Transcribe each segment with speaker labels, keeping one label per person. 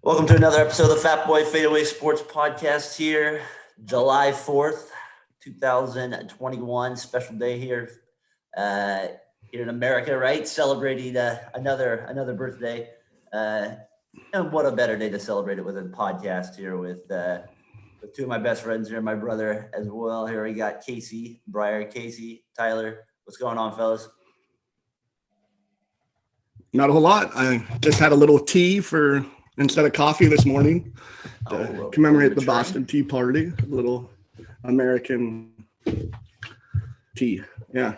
Speaker 1: Welcome to another episode of the Fatboy FadeAway Sports Podcast here, July 4th, 2021. Special day here here in America, right? Celebrating another birthday. And what a better day to celebrate it with a podcast here with two of my best friends here, my brother as well. Here we got Casey, Briar, Casey, Tyler. What's going on, fellas?
Speaker 2: Not a whole lot. I just had a little tea instead of coffee this morning to commemorate the Boston Tea Party. A little American tea. Yeah.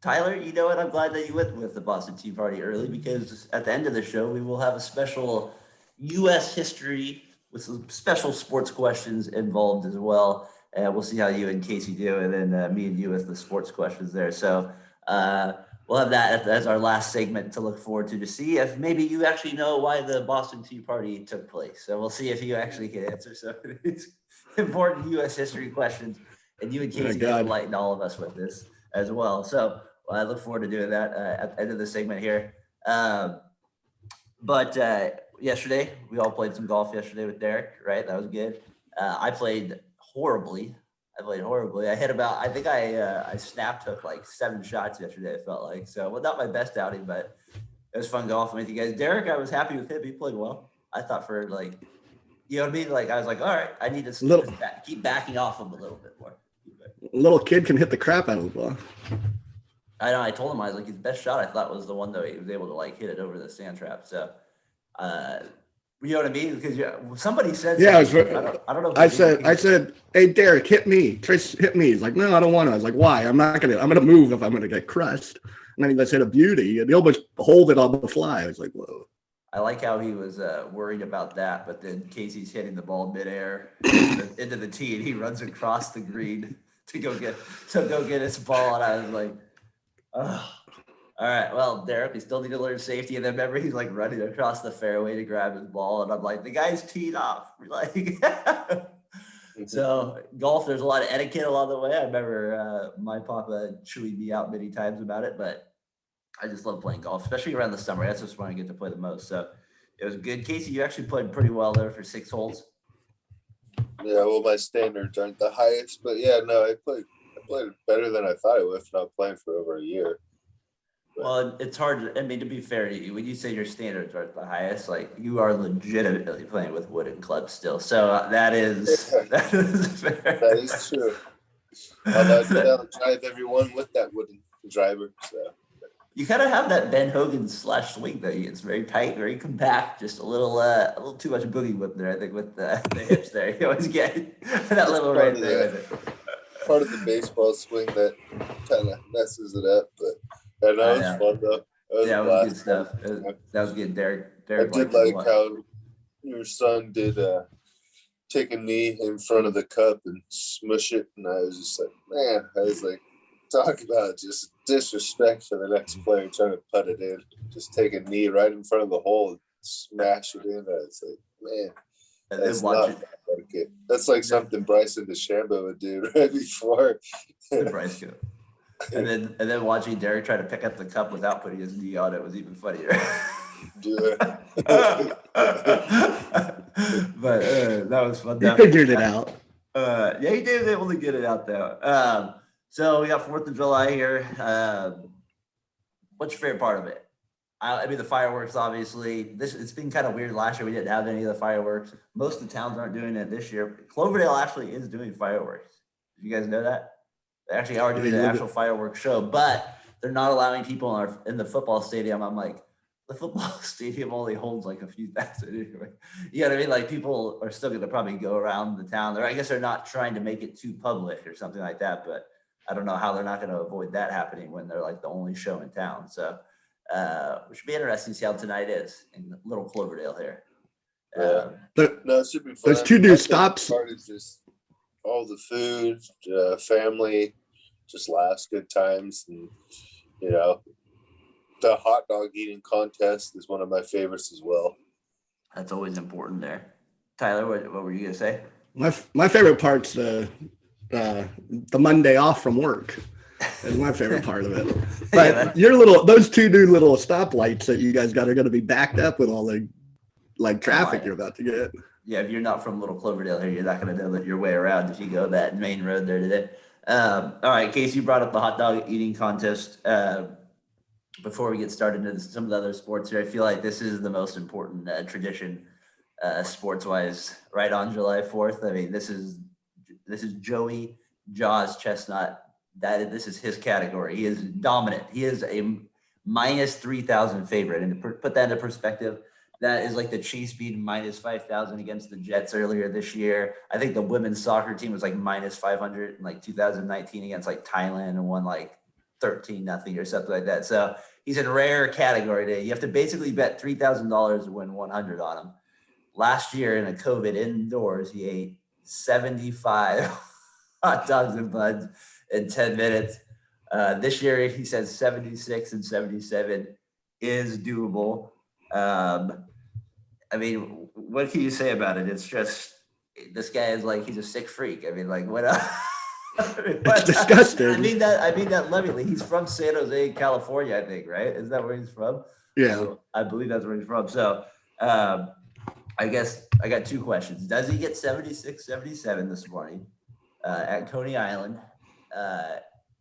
Speaker 1: Tyler, you know what? I'm glad that you went with the Boston Tea Party early because at the end of the show, we will have a special U.S. history with some special sports questions involved as well. And we'll see how you and Casey do, and then me and you with the sports questions there. So we'll have that as our last segment to look forward to see if maybe you actually know why the Boston Tea Party took place. So we'll see if you actually can answer some of these important U.S. history questions. And you and Casey can enlighten all of us with this as well. So I look forward to doing that at the end of the segment here. But yesterday, we all played some golf yesterday with Derek, right? That was good. I played horribly. I hit I snap took like 7 shots yesterday, it felt like. So, well, not my best outing, but it was fun golfing with you guys. Derek, I was happy with him. He played well. I thought for like, you know what I mean? Like, I was like, all right, I need to keep backing off him a little bit more.
Speaker 2: Little kid can hit the crap out of the ball.
Speaker 1: I know. I told him, I was like, his best shot I thought was the one that he was able to like hit it over the sand trap. So, you know what I mean? Because somebody said,
Speaker 2: yeah,
Speaker 1: I don't know.
Speaker 2: I said, hey, Derek, hit me. Trace, hit me. He's like, no, I don't want to. I was like, why? I'm going to move if I'm going to get crushed. And then he just hit a beauty. And he almost hold it on the fly. I was like, whoa.
Speaker 1: I like how he was worried about that, but then Casey's hitting the ball midair into the tee, and he runs across the green to go get his ball. And I was like, oh. All right, well, Derek, we still need to learn safety. And then remember, he's like running across the fairway to grab his ball. And I'm like, the guy's teed off. Like, so golf, there's a lot of etiquette along the way. I remember my papa chewing me out many times about it, but I just love playing golf, especially around the summer. That's just when I get to play the most. So it was good. Casey, you actually played pretty well there for 6 holes.
Speaker 3: Yeah, well, my standards aren't the highest, but yeah, no, I played better than I thought I would, not playing for over a year.
Speaker 1: Well, it's hard. To be fair to you, when you say your standards aren't the highest, like you are legitimately playing with wooden clubs still. So that is fair.
Speaker 3: That is true. I'll drive everyone with that wooden driver. So
Speaker 1: you kind of have that Ben Hogan / swing though. It's very tight, very compact, just a little too much boogie whip there. I think with the hips there, you always get that little right there.
Speaker 3: Part of the baseball swing that kind of messes it up, but. And that was fun though.
Speaker 1: It was good stuff. That was good. Derek
Speaker 3: I did like how your son did take a knee in front of the cup and smush it, and I was just like, man, talk about just disrespect for the next player trying to putt it in. Just take a knee right in front of the hole and smash it in. I was like, man, that's not etiquette. That's like something Bryson DeChambeau would do right before.
Speaker 1: Bryce go. And then watching Derek try to pick up the cup without putting his knee on it was even funnier. But that was fun.
Speaker 2: He figured it out.
Speaker 1: Yeah, he did able to get it out though. So we got 4th of July here. What's your favorite part of it? I mean, the fireworks, obviously. It's been kind of weird. Last year we didn't have any of the fireworks. Most of the towns aren't doing it this year. Cloverdale actually is doing fireworks. Did you guys know that? They actually are doing an actual fireworks show, but they're not allowing people in the football stadium. I'm like, the football stadium only holds like a few thousand anyway. You know what I mean? Like people are still going to probably go around the town. I guess they're not trying to make it too public or something like that, but I don't know how they're not going to avoid that happening when they're like the only show in town. So it should be interesting to see how tonight is in Little Cloverdale here.
Speaker 3: It should be fun.
Speaker 2: There's 2 new stops.
Speaker 3: Part is just all the food, family, just laughs, good times, and the hot dog eating contest is one of my favorites as well.
Speaker 1: That's always important there. Tyler, what were you gonna say?
Speaker 2: My favorite part's the Monday off from work. Is my favorite part of it. But those 2 new little stoplights that you guys got are going to be backed up with all the like traffic
Speaker 1: yeah.
Speaker 2: you're about to get.
Speaker 1: Yeah, if you're not from Little Cloverdale here, you're not going to know that your way around if you go that main road there today. All right, Casey, you brought up the hot dog eating contest. Before we get started into some of the other sports here, I feel like this is the most important tradition sports-wise, right on July 4th. I mean, this is Joey Jaws Chestnut. This is his category. He is dominant. He is a minus 3,000 favorite. And to put that into perspective, that is like the Chiefs being minus 5,000 against the Jets earlier this year. I think the women's soccer team was like minus 500 in like 2019 against like Thailand and won like 13-0 or something like that. So he's in rare category today. You have to basically bet $3,000 to win 100 on him. Last year in a COVID indoors, he ate 75 hot dogs and buns in 10 minutes. This year, he says 76 and 77 is doable. I mean, what can you say about it? It's just, this guy is like, he's a sick freak. I mean, like, what else?
Speaker 2: It's disgusting.
Speaker 1: I mean that lovingly. He's from San Jose, California, I think, right? Is that where he's from?
Speaker 2: Yeah.
Speaker 1: I believe that's where he's from. So I guess I got two questions. Does he get 76, 77 this morning at Coney Island,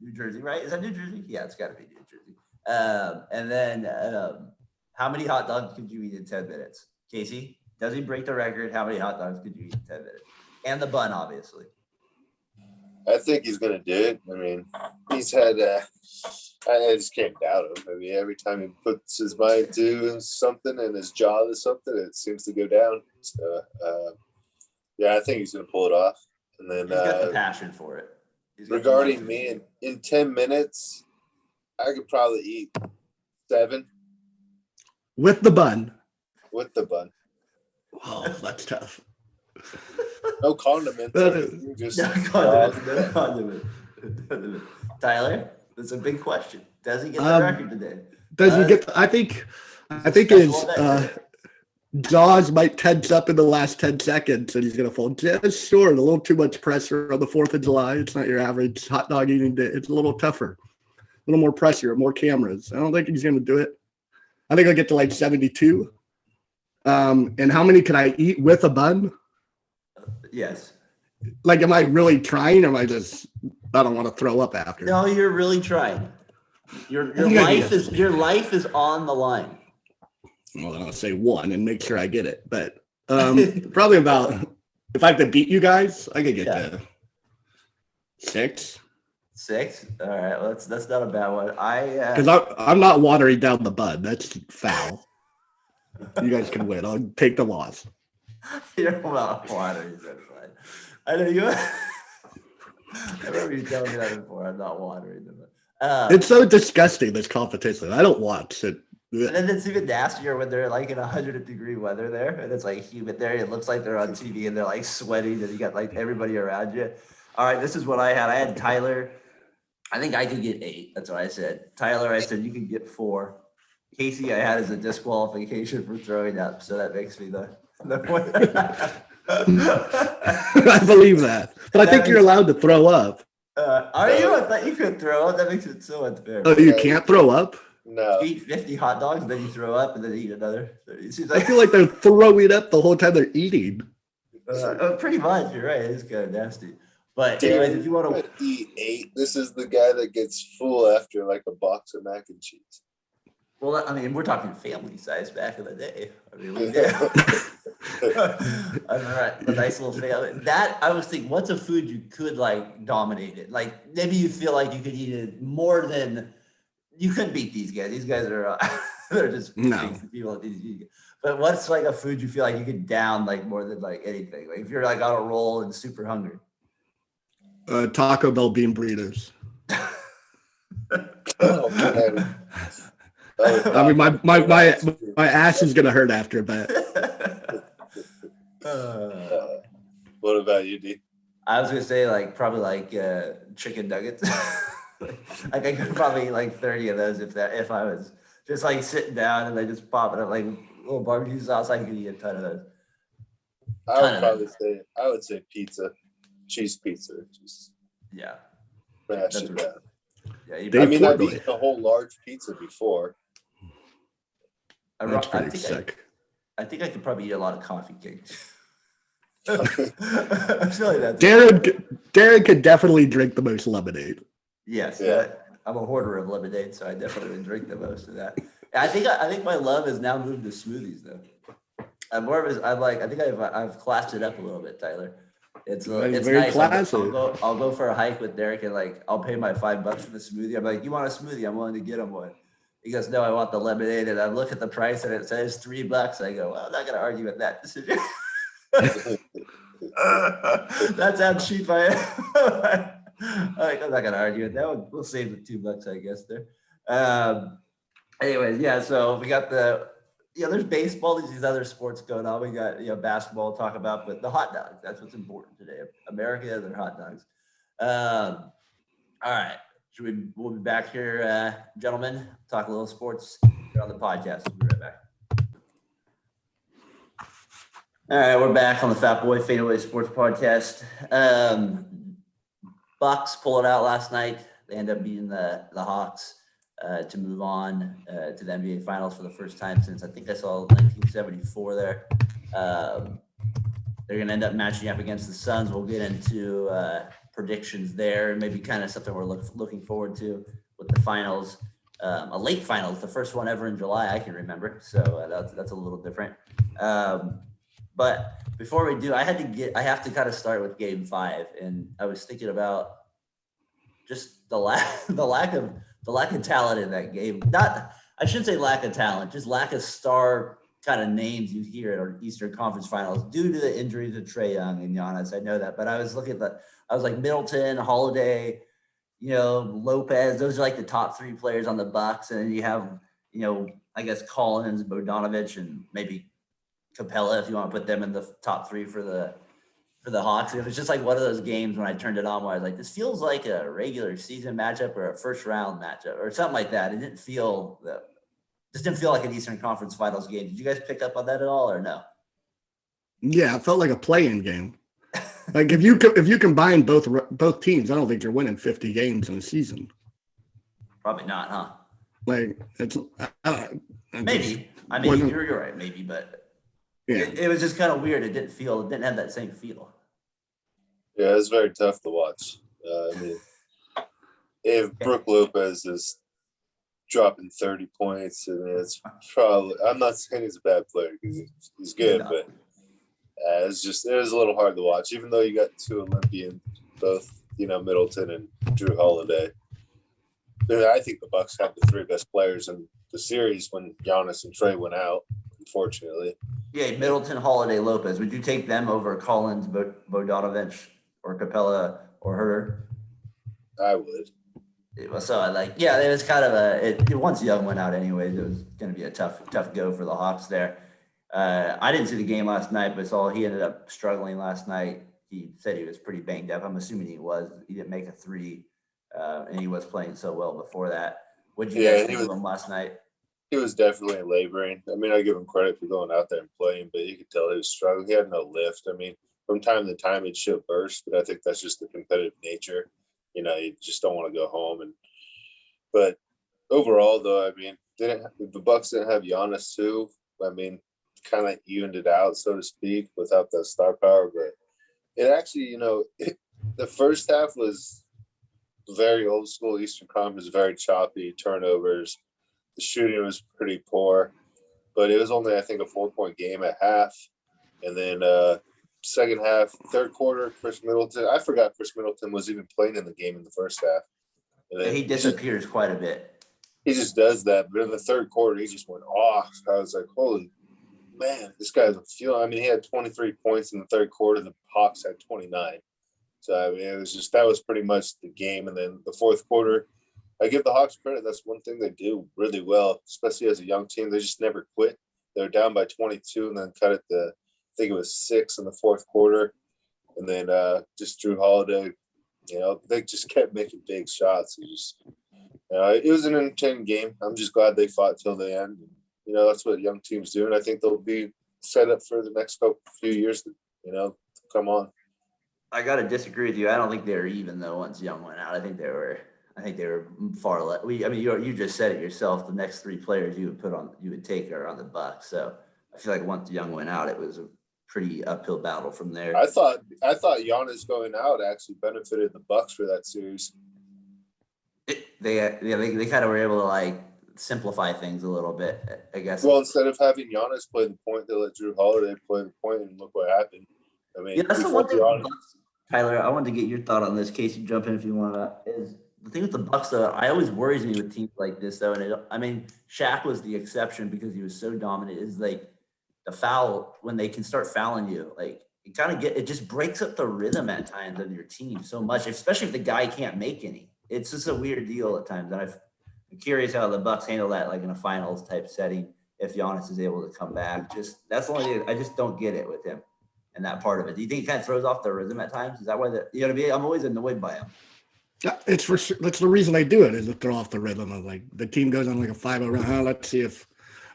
Speaker 1: New Jersey, right? Is that New Jersey? Yeah, it's got to be New Jersey. And then how many hot dogs could you eat in 10 minutes? Casey, does he break the record? How many hot dogs could you eat in 10 minutes? And the bun, obviously.
Speaker 3: I think he's going to do it. I mean, he's had, I just can't doubt him. I mean, every time he puts his mind to something and his jaw to something, it seems to go down. So, yeah, I think he's going to pull it off. And then,
Speaker 1: he's got the passion for it.
Speaker 3: Regarding me, in 10 minutes, I could probably eat 7.
Speaker 2: With the bun.
Speaker 3: With the bun.
Speaker 2: Oh, that's tough.
Speaker 3: No condiments. Just
Speaker 1: no condiment. Tyler, that's a big question. Does he get the record today?
Speaker 2: Does he get? I think his jaws might tense up in the last 10 seconds, and he's gonna fall just short. A little too much pressure on the 4th of July. It's not your average hot dog eating day. It's a little tougher, a little more pressure, more cameras. I don't think he's gonna do it. I think I'll get to like 72. And how many can I eat with a bun?
Speaker 1: Yes.
Speaker 2: Like, am I really trying, or am I just, I don't want to throw up after?
Speaker 1: No, you're really trying. Your life is on the line.
Speaker 2: Well, then I'll say 1 and make sure I get it. But probably about, if I have to beat you guys, I could get to 6.
Speaker 1: 6? All right. Well, that's not a bad one.
Speaker 2: Because I'm not watering down the bun. That's foul. You guys can win. I'll take the loss.
Speaker 1: You're not watering. That's fine. I know you. I remember you telling me that before. I'm not watering them.
Speaker 2: It's so disgusting, this competition. I don't watch it.
Speaker 1: And then it's even nastier when they're like in 100-degree weather there, and it's like humid there. It looks like they're on TV and they're like sweating, and you got like everybody around you. All right, this is what I had. I had Tyler. I think I could get 8. That's what I said. Tyler, I said you can get 4. Casey, I had as a disqualification for throwing up, so that makes me the point.
Speaker 2: I believe that, but I think you're allowed to throw up.
Speaker 1: Are you? I thought you could throw up. That makes it so unfair.
Speaker 2: Oh, you can't throw up?
Speaker 3: No.
Speaker 1: You eat 50 hot dogs, then you throw up, and then eat another. It seems like,
Speaker 2: I feel like they're throwing up the whole time they're eating.
Speaker 1: pretty much. You're right. It's kind of nasty. But anyways, if you want to
Speaker 3: eat 8, this is the guy that gets full after like a box of mac and cheese.
Speaker 1: Well, I mean, we're talking family size back in the day. I mean, we did. All right, a nice little family. That I was thinking, what's a food you could like dominate it? Like maybe you feel like you could eat it more than you couldn't beat these guys. These guys are they're just people. But what's like a food you feel like you could down like more than like anything? Like if you're like on a roll and super hungry.
Speaker 2: Taco Bell bean burritos.
Speaker 3: Oh, man.
Speaker 2: I mean, my ass is gonna hurt after, but.
Speaker 3: What about you, D?
Speaker 1: I was gonna say like probably like chicken nuggets. Like I could probably eat like 30 of those if I was just like sitting down and they just pop it up like little barbecue sauce. I could eat a ton of those.
Speaker 3: I would say pizza, cheese pizza. Just smash it down.
Speaker 1: Yeah,
Speaker 3: I've eaten a whole large pizza before.
Speaker 2: That's pretty sick.
Speaker 1: I think I could probably eat a lot of coffee cakes. I feel like that's
Speaker 2: Darren could definitely drink the most lemonade.
Speaker 1: Yes,
Speaker 3: Yeah.
Speaker 1: I'm a hoarder of lemonade, so I definitely would drink the most of that. I think my love has now moved to smoothies though. I'm more of a, I'm like I think I've classed it up a little bit, Tyler. It's
Speaker 2: Very
Speaker 1: nice.
Speaker 2: classy.
Speaker 1: I'll go for a hike with Derek and like I'll pay my $5 for the smoothie. I'm like, you want a smoothie? I'm willing to get him one. He goes, no, I want the lemonade. And I look at the price and it says $3. I go, well, I'm not gonna argue with that decision. That's how cheap I am. I'm not gonna argue with that one. We'll save the $2, I guess there. Anyways, yeah. So we got there's baseball. There's these other sports going on. We got basketball to talk about, but the hot dogs. That's what's important today. America and their hot dogs. All right. We'll be back here, gentlemen. Talk a little sports here on the podcast. We'll be right back. All right, we're back on the Fatboy FadeAway Sports Podcast. Bucks pulled it out last night. They end up beating the Hawks to move on to the NBA Finals for the first time since I think I saw 1974 there. They're going to end up matching up against the Suns. We'll get into predictions there, and maybe kind of something we're looking forward to with the finals. A late finals, the first one ever in July, I can remember. So that's a little different. But before we do, I have to kind of start with Game 5, and I was thinking about just the lack of talent in that game. I shouldn't say lack of talent, just lack of star kind of names you hear at our Eastern Conference Finals due to the injuries of Trae Young and Giannis. I know that, but I was looking at I was like Middleton, Holiday, Lopez. Those are like the top 3 players on the Bucks, and then you have I guess Collins, Bogdanovich, and maybe Capella, if you want to put them in the top 3 for the Hawks. It was just like one of those games when I turned it on where I was like, this feels like a regular season matchup or a first round matchup or something like that. It didn't feel like an Eastern Conference Finals game. Did you guys pick up on that at all or no?
Speaker 2: Yeah, it felt like a play-in game. Like if you combine both teams, I don't think you're winning 50 games in a season.
Speaker 1: Probably not, huh?
Speaker 2: Like it's
Speaker 1: maybe. I mean, you're right, maybe, but
Speaker 2: yeah,
Speaker 1: it was just kind of weird. It didn't have that same feel.
Speaker 3: Yeah, it's very tough to watch. I mean, if Brook Lopez is dropping 30 points, and it's probably, I'm not saying he's a bad player because he's good, but it was a little hard to watch, even though you got 2 Olympians, both, Middleton and Drew Holiday. I think the Bucks have the 3 best players in the series when Giannis and Trae went out, unfortunately.
Speaker 1: Yeah, Middleton, Holiday, Lopez. Would you take them over Collins, Bogdanovich, or Capella, or Herter?
Speaker 3: I would.
Speaker 1: It was it was kind of once Young went out anyways, it was going to be a tough go for the Hawks there. I didn't see the game last night, but saw he ended up struggling last night. He said he was pretty banged up. I'm assuming he was. He didn't make a 3, and he was playing so well before that. What did you guys think of him last night?
Speaker 3: He was definitely laboring. I mean, I give him credit for going out there and playing, but you could tell he was struggling. He had no lift. I mean, from time to time, he'd show burst, but I think that's just the competitive nature. You just don't want to go home. But overall, though, I mean, the Bucks didn't have Giannis too. I mean, kind of evened it out, so to speak, without the star power. But it actually, the first half was very old school Eastern Conference, very choppy, turnovers. The shooting was pretty poor, but it was only, I think, a 4-point game at half. And then second half, third quarter, Chris Middleton. I forgot Chris Middleton was even playing in the game in the first half. And then
Speaker 1: he disappears quite a bit.
Speaker 3: He just does that. But in the third quarter, he just went off. I was like, holy man, this guy's a feeling. I mean, he had 23 points in the third quarter. The Hawks had 29. So, I mean, that was pretty much the game. And then the fourth quarter, I give the Hawks credit. That's one thing they do really well, especially as a young team. They just never quit. They're down by 22 and then cut it to, I think it was 6 in the fourth quarter. And then just Drew Holiday, they just kept making big shots. It was an entertaining game. I'm just glad they fought till the end. That's what young teams do. And I think they'll be set up for the next few years to, come on.
Speaker 1: I got to disagree with you. I don't think they were even though once Young went out. I think they were far less. You just said it yourself. The next 3 players you would take are on the Bucks. So I feel like once Young went out, it was a pretty uphill battle from there.
Speaker 3: I thought Giannis going out actually benefited the Bucks for that series.
Speaker 1: They kind of were able to like simplify things a little bit, I guess.
Speaker 3: Well, instead of having Giannis play the point, they let Drew Holiday play the point, and look what happened. I mean,
Speaker 1: Yeah, that's the one thing.
Speaker 3: Giannis,
Speaker 1: Tyler, I wanted to get your thought on this. Casey, jump in if you want to. Is the thing with the Bucks though? I always worries me with teams like this though, and I mean, Shaq was the exception because he was so dominant. Is like the foul when they can start fouling you, like it just breaks up the rhythm at times of your team so much, especially if the guy can't make any. It's just a weird deal at times, and I'm curious how the Bucks handle that, like in a finals type setting, if Giannis is able to come back. Just that's the only thing I just don't get it with him. And that part of it. Do you think he kind of throws off the rhythm at times? Is that why you know what I mean? I'm always annoyed by him.
Speaker 2: Yeah, it's for sure. That's the reason they do it, is to throw off the rhythm of like the team goes on like a 5-0 run. Oh, let's see if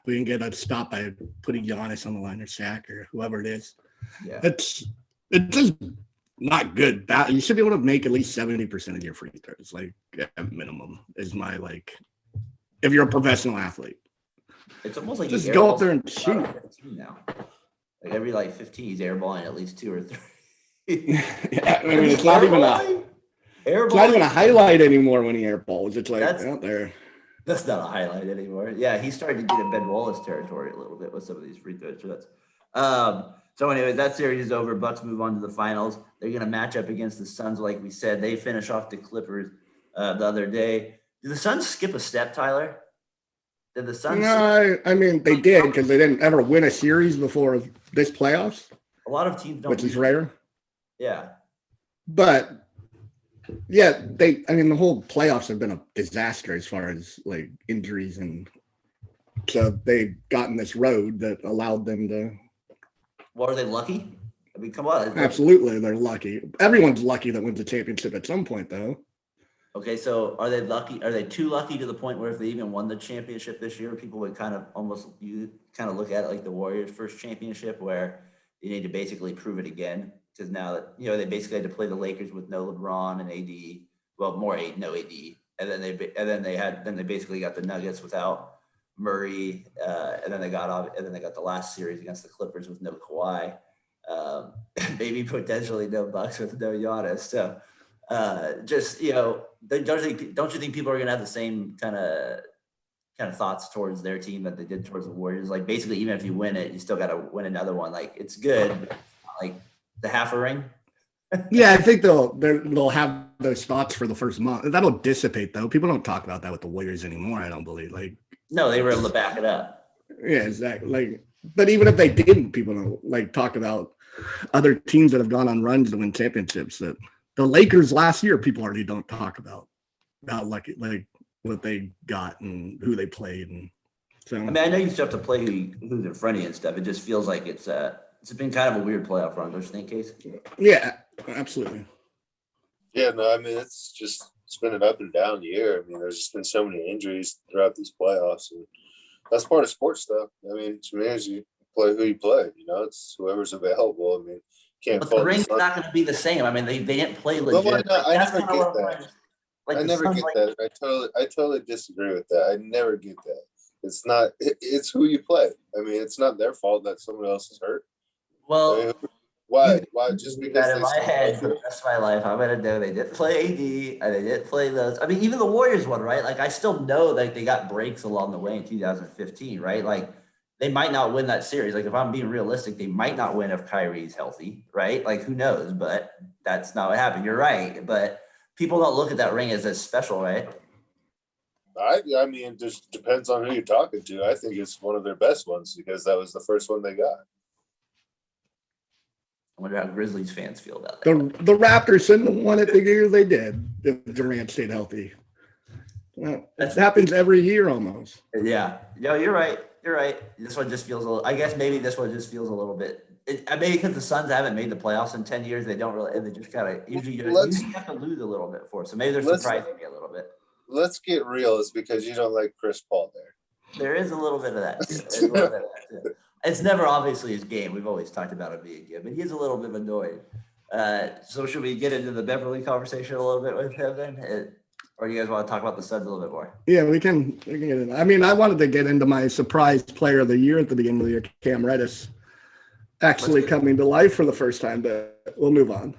Speaker 2: we can get a stop by putting Giannis on the line or Shaq or whoever it is.
Speaker 1: Yeah.
Speaker 2: It's just not good. You should be able to make at least 70% of your free throws, like at minimum, is my like if you're a professional athlete.
Speaker 1: It's almost like
Speaker 2: just go up there and shoot.
Speaker 1: Now. Like every like 15, he's airballing at least 2 or 3.
Speaker 2: Yeah, I mean, it's not even a highlight anymore when he airballs. It's like out there.
Speaker 1: That's not a highlight anymore. Yeah, he's starting to get in Ben Wallace territory a little bit with some of these free throws. So anyways, that series is over. Bucks move on to the finals. They're going to match up against the Suns, like we said. They finish off the Clippers the other day. Did the Suns skip a step, Tyler? Did the Suns?
Speaker 2: No, I mean, they did because they didn't ever win a series before this playoffs.
Speaker 1: A lot of teams don't.
Speaker 2: Which is rare.
Speaker 1: Yeah.
Speaker 2: But, yeah, the whole playoffs have been a disaster as far as, like, injuries. And so they've gotten this road that allowed them to.
Speaker 1: Well, are they lucky? I mean, come on.
Speaker 2: Absolutely, they're lucky. Everyone's lucky that wins a championship at some point, though.
Speaker 1: Okay, so are they lucky? Are they too lucky to the point where if they even won the championship this year, people would kind of look at it like the Warriors' first championship, where you need to basically prove it again? Because now that they basically had to play the Lakers with no LeBron and AD, well, no AD, and then they basically got the Nuggets without Murray, and then they got the last series against the Clippers with no Kawhi, maybe potentially no Bucks with no Giannis. So. Don't you think people are going to have the same kind of thoughts towards their team that they did towards the Warriors? Like basically, even if you win it, you still got to win another one. Like it's good, but it's not like the half a ring.
Speaker 2: Yeah, I think they'll have those thoughts for the first month. That'll dissipate though. People don't talk about that with the Warriors anymore. I don't believe. Like
Speaker 1: no, they were able to back it up.
Speaker 2: Yeah, exactly. Like, but even if they didn't, people don't like talk about other teams that have gone on runs to win championships. That the Lakers last year, people already don't talk about like what they got and who they played, and so. I
Speaker 1: mean, I know you still have to play who's in front of you and stuff. It just feels like it's been kind of a weird playoff run, don't you think, Case?
Speaker 2: Yeah, absolutely.
Speaker 3: Yeah, no, I mean it's been an up and down year. I mean, there's just been so many injuries throughout these playoffs, and that's part of sports stuff. I mean, to me, as you play who you play, it's whoever's available. I mean.
Speaker 1: But the ring's not going to be the same. I mean, they didn't play legit.
Speaker 3: Well, I never get that. I never get that. I totally disagree with that. I never get that. It's not. It's who you play. I mean, it's not their fault that someone else is hurt.
Speaker 1: Well,
Speaker 3: I mean, why? Just because
Speaker 1: in my head for the rest of my life, I'm going to know they didn't play AD and they didn't play those. I mean, even the Warriors one, right? Like, I still know that they got breaks along the way in 2015, right? Like. They might not win that series. Like if I'm being realistic, they might not win if Kyrie's healthy, right? Like who knows? But that's not what happened. You're right. But people don't look at that ring as special, right?
Speaker 3: I mean, it just depends on who you're talking to. I think it's one of their best ones because that was the first one they got.
Speaker 1: I wonder how Grizzlies fans feel about that.
Speaker 2: The Raptors shouldn't have won it the year they did if Durant stayed healthy. Well, it happens every year almost.
Speaker 1: Yeah. No, you're right. You're right. This one just feels a little. I guess maybe this one just feels a little bit. Maybe because the Suns haven't made the playoffs in 10 years, they don't really. They just kind of usually have to lose a little bit for it. So maybe they're surprising me a little bit.
Speaker 3: Let's get real. It's because you don't like Chris Paul there.
Speaker 1: There is a little bit of that. Too. It's never obviously his game. We've always talked about it being good, but he is a little bit annoying. So should we get into the Beverly conversation a little bit with him then? Or do you guys want to talk about the Suns a little bit more?
Speaker 2: Yeah, we can get in. I mean, I wanted to get into my surprise player of the year at the beginning of the year, Cam Reddish, actually coming to life for the first time, but we'll move on.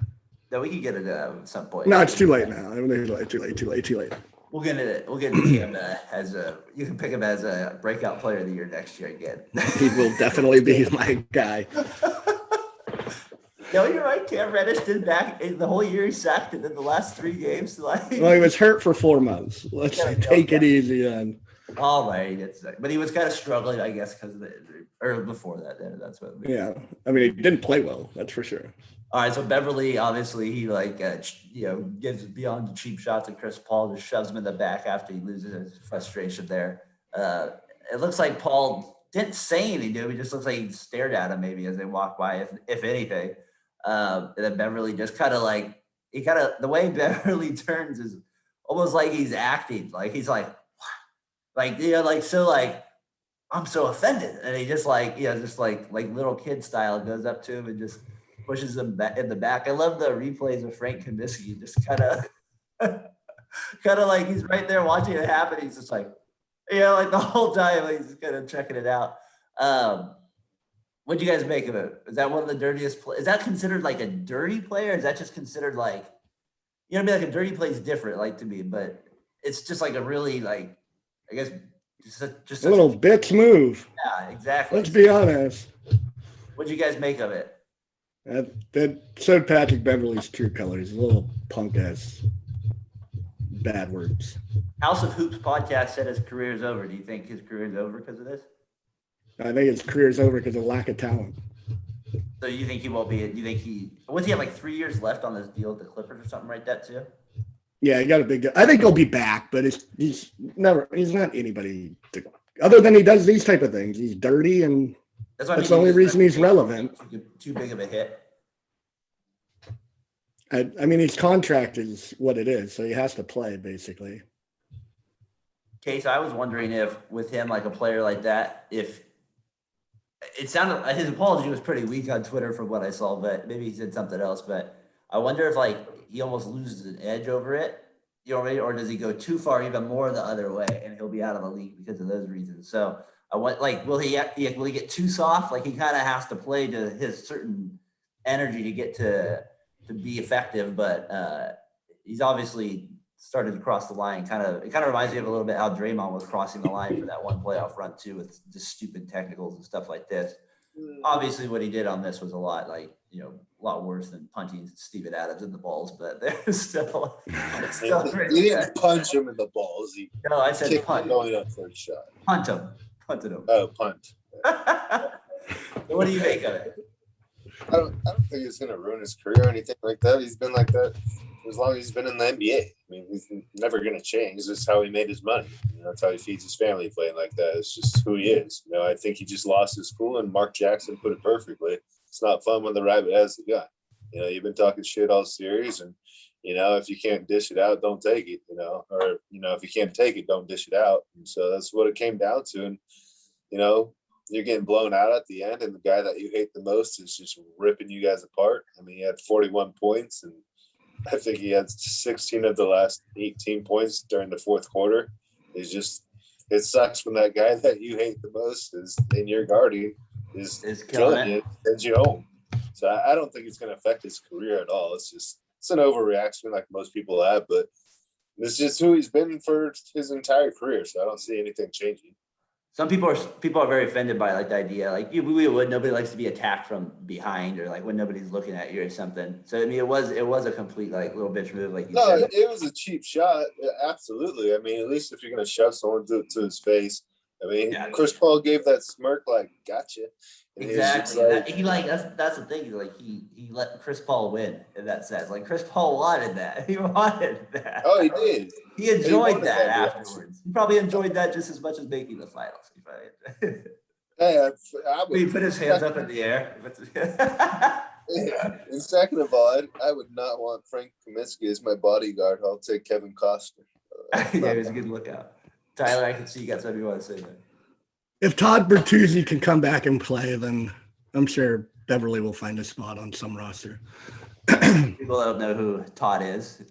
Speaker 1: No, we can get it at some point.
Speaker 2: No, it's too late now. Too late.
Speaker 1: We'll get it. We'll get him as a. You can pick him as a breakout player of the year next year again.
Speaker 2: He will definitely be my guy.
Speaker 1: No, you're right. Cam Reddish did back the whole year he sucked, and then the last 3 games, like.
Speaker 2: Well, he was hurt for 4 months. Let's take it easy on.
Speaker 1: All right, but he was kind of struggling, I guess, because of the injury, or before that. That's what.
Speaker 2: Yeah, I mean, he didn't play well. That's for sure.
Speaker 1: All right, so Beverly, obviously, he gives beyond the cheap shots, and Chris Paul just shoves him in the back after he loses his frustration there. It looks like Paul didn't say anything to him. He just looks like he stared at him maybe as they walked by, if anything. And then Beverly just the way Beverly turns is almost like he's acting. Like he's like I'm so offended. And he just little kid style goes up to him and just pushes him back in the back. I love the replays of Frank Kaminsky, just kind of like he's right there watching it happen. He's just like, like the whole time, like he's just kind of checking it out. What'd you guys make of it? Is that one of the dirtiest is that considered like a dirty play, or is that just considered like, like a dirty play is different, like to me, but it's just like a really like, I guess just
Speaker 2: a little bitch move.
Speaker 1: Yeah, exactly.
Speaker 2: Let's be honest.
Speaker 1: What'd you guys make of it?
Speaker 2: That showed Patrick Beverly's true colors. A little punk ass bad words.
Speaker 1: House of Hoops podcast said his career is over. Do you think his career is over because of this?
Speaker 2: I think his career's over because of lack of talent.
Speaker 1: So you think he won't be? You think what's he have like 3 years left on this deal with the Clippers or something like that too?
Speaker 2: Yeah, he got a big deal. I think he'll be back, but he's not anybody other than he does these type of things. He's dirty, and that's the only reason he's relevant.
Speaker 1: Too big of a hit.
Speaker 2: I mean, his contract is what it is, so he has to play basically.
Speaker 1: Case, I was wondering if with him, like a player like that, if it sounded his apology was pretty weak on Twitter from what I saw, but maybe he said something else. But I wonder if like he almost loses an edge over it, or does he go too far, even more the other way, and he'll be out of the league because of those reasons. So I want will he get too soft? Like he kind of has to play to his certain energy to get to be effective, but he's obviously started to cross the line. It kind of reminds me of a little bit how Draymond was crossing the line for that one playoff run too, with just stupid technicals and stuff like this. Obviously, what he did on this was a lot worse than punching Steven Adams in the balls, but there's still
Speaker 3: he didn't punch him in the balls.
Speaker 1: No, I said punt.
Speaker 3: Going up for a shot.
Speaker 1: Punted him.
Speaker 3: Oh, punt.
Speaker 1: What do you make of it?
Speaker 3: I don't think it's going to ruin his career or anything like that. He's been like that as long as he's been in the NBA. I mean, he's never going to change. This is how he made his money. That's how he feeds his family, playing like that. It's just who he is. I think he just lost his cool, and Mark Jackson put it perfectly. It's not fun when the rabbit has the gun. You've been talking shit all series, and if you can't dish it out, don't take it. Or if you can't take it, don't dish it out. And so that's what it came down to. And you're getting blown out at the end, and the guy that you hate the most is just ripping you guys apart. I mean, he had 41 points, and I think he had 16 of the last 18 points during the fourth quarter. It sucks when that guy that you hate the most is in your guarding is killing you, sends you home. So I don't think it's going to affect his career at all. It's an overreaction like most people have, but it's just who he's been for his entire career. So I don't see anything changing.
Speaker 1: Some people are very offended by like the idea, like nobody likes to be attacked from behind, or like when nobody's looking at you or something. So I mean, it was a complete like little bitch move, like you said.
Speaker 3: No, it was a cheap shot, absolutely. I mean, at least if you're gonna shove someone to his face. I mean, yeah. Chris Paul gave that smirk, like, gotcha. And
Speaker 1: exactly. That's the thing. He let Chris Paul win in that sense. Like Chris Paul wanted that. He wanted that.
Speaker 3: Oh, he did.
Speaker 1: He enjoyed that afterwards. He probably enjoyed that just as much as making the finals.
Speaker 3: Hey,
Speaker 1: he put his hands up in the air.
Speaker 3: Yeah. And second of all, I would not want Frank Kaminsky as my bodyguard. I'll take Kevin Costner.
Speaker 1: Yeah, he was a good lookout. Tyler, I can see you got something you want to say there.
Speaker 2: If Todd Bertuzzi can come back and play, then I'm sure Beverly will find a spot on some roster.
Speaker 1: People don't know who Todd is.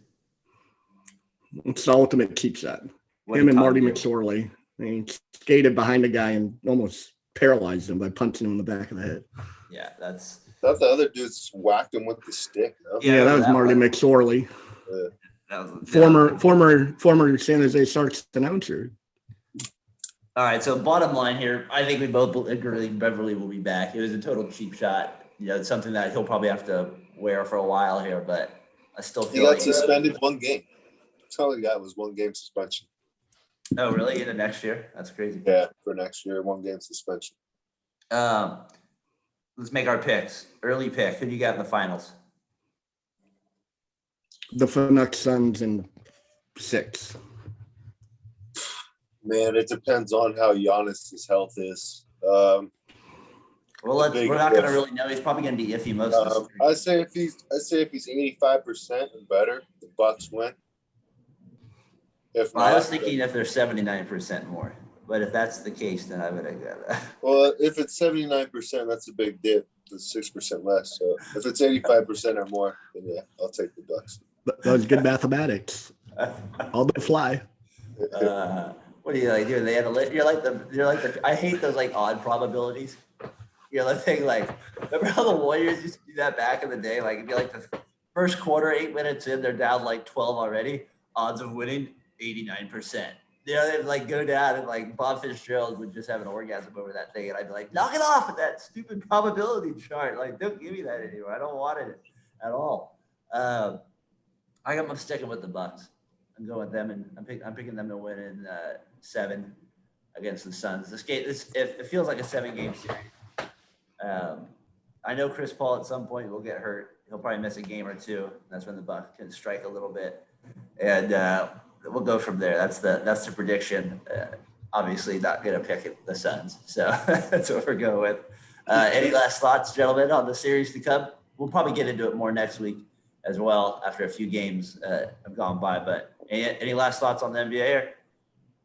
Speaker 2: It's the ultimate cheap shot.
Speaker 1: What
Speaker 2: Him
Speaker 1: did
Speaker 2: and
Speaker 1: Tom
Speaker 2: Marty
Speaker 1: do?
Speaker 2: McSorley. He skated behind a guy and almost paralyzed him by punching him in the back of the head.
Speaker 1: Yeah, that's.
Speaker 3: I thought the other dudes whacked him with the stick. No?
Speaker 1: Yeah, I
Speaker 2: Yeah, that
Speaker 1: remember
Speaker 2: was
Speaker 1: that
Speaker 2: Marty
Speaker 1: one.
Speaker 2: McSorley,
Speaker 1: That was
Speaker 2: former San Jose Sharks announcer.
Speaker 1: All right, so bottom line here, I think we both agree Beverly will be back. It was a total cheap shot. It's something that he'll probably have to wear for a while here, but I still
Speaker 3: He
Speaker 1: feel
Speaker 3: got
Speaker 1: like.
Speaker 3: suspended 1 game. That's all he got was 1 game suspension.
Speaker 1: Oh, really? Into next year? That's crazy.
Speaker 3: Yeah, for next year, 1 game suspension.
Speaker 1: Let's make our picks. Early pick. Who do you got in the finals?
Speaker 2: The Canucks Suns in 6.
Speaker 3: Man, it depends on how Giannis's health is.
Speaker 1: Well, we're
Speaker 3: big
Speaker 1: not going to
Speaker 3: if.
Speaker 1: really know. He's probably going to be iffy most of the
Speaker 3: I say if he's 85% and better, the Bucks win. If
Speaker 1: Well, I was
Speaker 3: not,
Speaker 1: thinking if they're 79% more, but if that's the case, then I would have got that.
Speaker 3: well, if it's 79%, that's a big dip. That's 6% less. So if it's 85% or more, then yeah, I'll take the Bucks.
Speaker 2: That was good mathematics. All the fly.
Speaker 1: What do you like doing? You're like the. I hate those like odd probabilities. You're like thing like. Remember how the Warriors used to do that back in the day? Like it'd be like the first quarter, 8 minutes in, they're down like 12 already. Odds of winning 89%. They'd like go down and like Bob Fitzgerald would just have an orgasm over that thing, and I'd be like, knock it off with that stupid probability chart. Like, don't give me that anymore. I don't want it at all. I'm sticking with the Bucks. I'm going with them, and I'm picking them to win in 7 against the Suns. It feels like a 7-game series. I know Chris Paul at some point will get hurt. He'll probably miss a game or 2. That's when the Bucks can strike a little bit, and we'll go from there. That's the prediction. Obviously, not going to pick the Suns, so that's what we're going with. Any last thoughts, gentlemen, on the series to come? We'll probably get into it more next week as well after a few games have gone by. But any last thoughts on the NBA here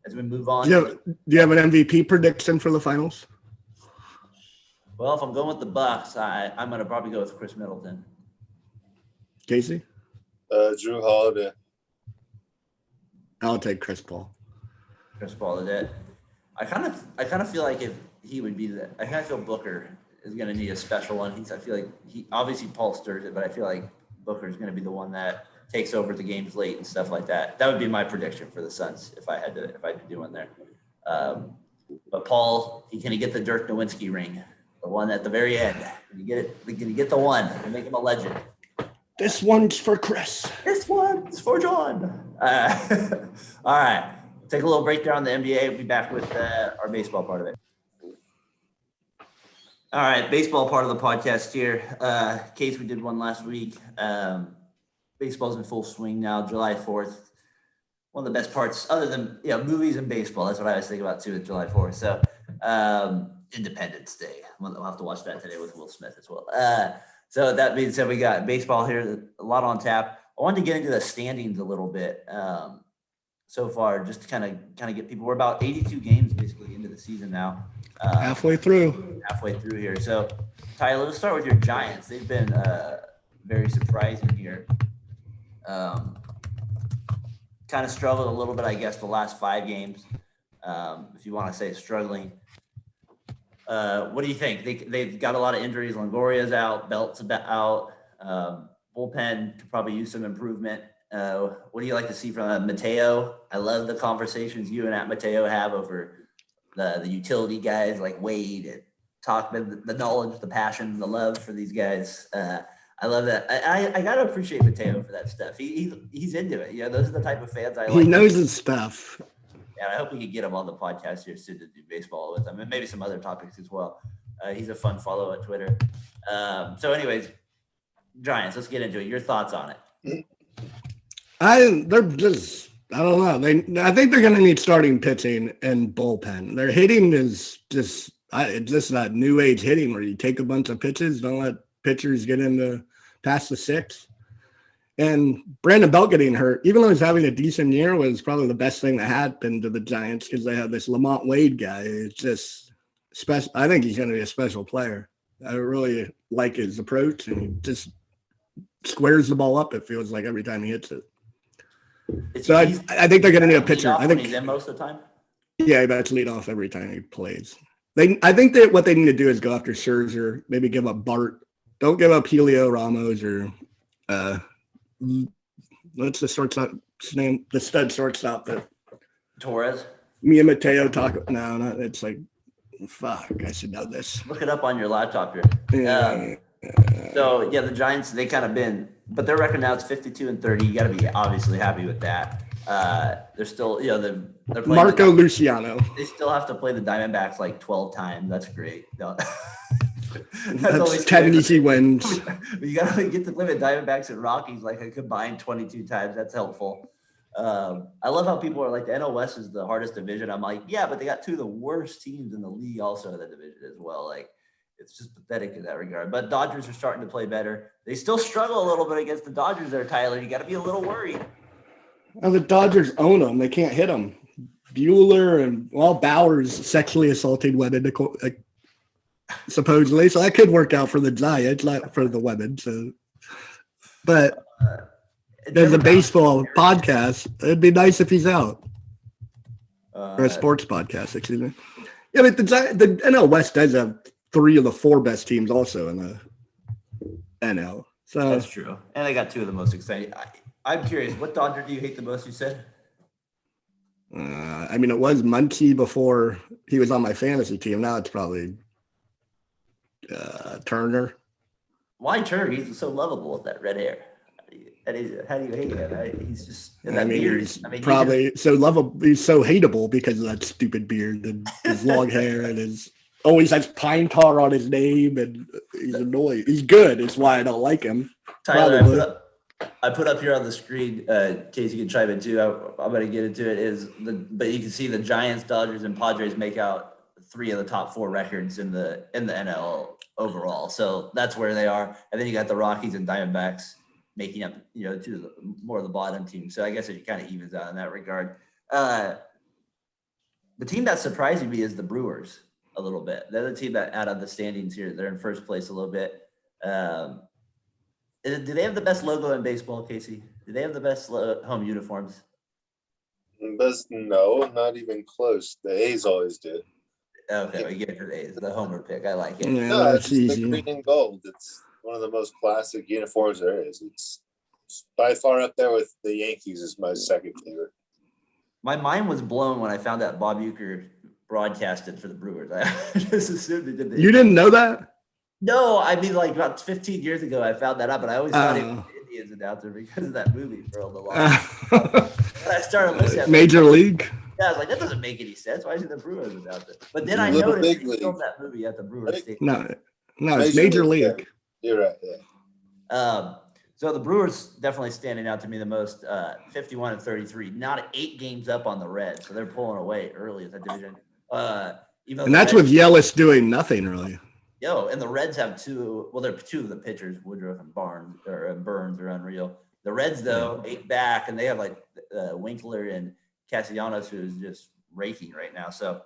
Speaker 1: as we move on?
Speaker 2: Do you have an MVP prediction for the finals?
Speaker 1: Well, if I'm going with the Bucks, I'm going to probably go with Chris Middleton.
Speaker 2: Casey?
Speaker 3: Drew Holiday.
Speaker 2: I'll take Chris Paul.
Speaker 1: Chris Paul is it. I kind of feel like if he would be I kind of feel Booker is going to need a special one. I feel like he obviously Paul stirs it, but I feel like Booker is going to be the one that takes over the games late and stuff like that. That would be my prediction for the Suns if I had to do one there. But Paul, can he get the Dirk Nowitzki ring, the one at the very end? Can he get it? Can he get the one and make him a legend?
Speaker 2: This one's for Chris.
Speaker 1: This one's for John. All right. Take a little break there on the NBA. We'll be back with our baseball part of it. All right. Baseball part of the podcast here. Case, we did one last week. Baseball's in full swing now, July 4th. One of the best parts, other than movies and baseball. That's what I was thinking about too, with July 4th. So Independence Day. We'll have to watch that today with Will Smith as well. So that being said, we got baseball here, a lot on tap. I wanted to get into the standings a little bit so far, just to kind of get people. We're about 82 games basically into the season now.
Speaker 2: Halfway through
Speaker 1: here. So, Tyler, let's start with your Giants. They've been very surprising here. Kind of struggled a little bit, I guess, the last 5 games, if you want to say struggling. What do you think? They've got a lot of injuries. Longoria's out, Belt's out. Bullpen could probably use some improvement. What do you like to see from Mateo? I love the conversations you and Mateo have over the utility guys like Wade and talk the knowledge, the passion, the love for these guys. I love that. I gotta appreciate Mateo for that stuff. He's into it. Those are the type of fans I like.
Speaker 2: He knows his stuff.
Speaker 1: And I hope we can get him on the podcast here soon to do baseball with him and maybe some other topics as well. He's a fun follow on Twitter. So anyways, Giants, let's get into it. Your thoughts on it.
Speaker 2: I don't know. I think they're going to need starting pitching and bullpen. Their hitting is just that new age hitting where you take a bunch of pitches, don't let pitchers get into past the 6. And Brandon Belt getting hurt, even though he's having a decent year, was probably the best thing that happened to the Giants because they have this Lamont Wade guy. It's just special. I think he's going to be a special player. I really like his approach, and he just squares the ball up, it feels like, every time he hits it. So I think they're going to need a pitcher. I think
Speaker 1: he's in most of the time.
Speaker 2: Yeah, that's lead off every time he plays. I think that what they need to do is go after Scherzer, maybe give up Bart. Don't give up Helio Ramos or what's the shortstop name? The stud shortstop that
Speaker 1: Torres.
Speaker 2: Me and Mateo talk. No, not it's like fuck. I should know this.
Speaker 1: Look it up on your laptop here.
Speaker 2: Yeah.
Speaker 1: So yeah, the Giants, they kind of been, but their record now is 52-30. You got to be obviously happy with that. They're still, they're playing
Speaker 2: Marco Luciano.
Speaker 1: They still have to play the Diamondbacks like 12 times. That's great. No.
Speaker 2: That's 10 easy wins.
Speaker 1: You got to get to play the Diamondbacks and Rockies like a combined 22 times. That's helpful. I love how people are like, the NL West is the hardest division. I'm like, yeah, but they got two of the worst teams in the league also in the division as well. Like, it's just pathetic in that regard. But Dodgers are starting to play better. They still struggle a little bit against the Dodgers there, Tyler. You got to be a little worried.
Speaker 2: Well, the Dodgers own them. They can't hit them. Bueller and, Bauer's sexually assaulting women, supposedly. So that could work out for the Giants, not for the women. So, but there's a baseball podcast. It'd be nice if he's out. Or a sports podcast, excuse me. Yeah, but the NL West does have 3 of the 4 best teams also in the NL. So
Speaker 1: that's true. And they got 2 of the most exciting. I'm curious, what Dodger do you hate the most, you said?
Speaker 2: It was Muncie before he was on my fantasy team. Now it's probably Turner.
Speaker 1: Why Turner? He's so lovable with that red hair. How do you hate him? He's just in that beard.
Speaker 2: Probably so lovable. He's so hateable because of that stupid beard and his long hair and his always has pine tar on his name, and he's annoying. He's good. It's why I don't like him.
Speaker 1: Tyler, I put up here on the screen, in case you can chime in too. I'm going to get into it. But you can see the Giants, Dodgers, and Padres make out 3 of the top 4 records in the NL overall. So that's where they are. And then you got the Rockies and Diamondbacks making up, 2 of the more of the bottom teams. So I guess it kind of evens out in that regard. The team that's surprising me is the Brewers a little bit. They're the team that out of the standings here, they're in first place a little bit. Do they have the best logo in baseball, Casey? Do they have the best home uniforms?
Speaker 3: Best? No, not even close. The A's always do.
Speaker 1: Okay, we get it to the A's, the homer pick. I like it.
Speaker 2: Yeah,
Speaker 3: No,
Speaker 2: that's
Speaker 3: it's
Speaker 2: easy.
Speaker 3: the green and gold. It's one of the most classic uniforms there is. It's by far up there with the Yankees is my second favorite.
Speaker 1: My mind was blown when I found out Bob Uecker broadcasted for the Brewers. I just assumed he did.
Speaker 2: You didn't know that?
Speaker 1: No, like about 15 years ago, I found that up, and I always thought it was the Indians announcer because of that movie for a long time. I started listening.
Speaker 2: Major League?
Speaker 1: Yeah, I was like, that doesn't make any sense. Why is it the Brewers announcer? But then I noticed they filmed that movie at the Brewers Stadium.
Speaker 2: No, it's Major League.
Speaker 3: Yeah. You're right, yeah.
Speaker 1: So the Brewers definitely standing out to me the most, 51-33, not 8 games up on the Reds. So they're pulling away early in the division.
Speaker 2: And that's with Yelich doing nothing really.
Speaker 1: And the Reds have 2. Well, they're 2 of the pitchers, Woodruff and Burns are unreal. The Reds though 8 back, and they have like Winkler and Castellanos, who's just raking right now. So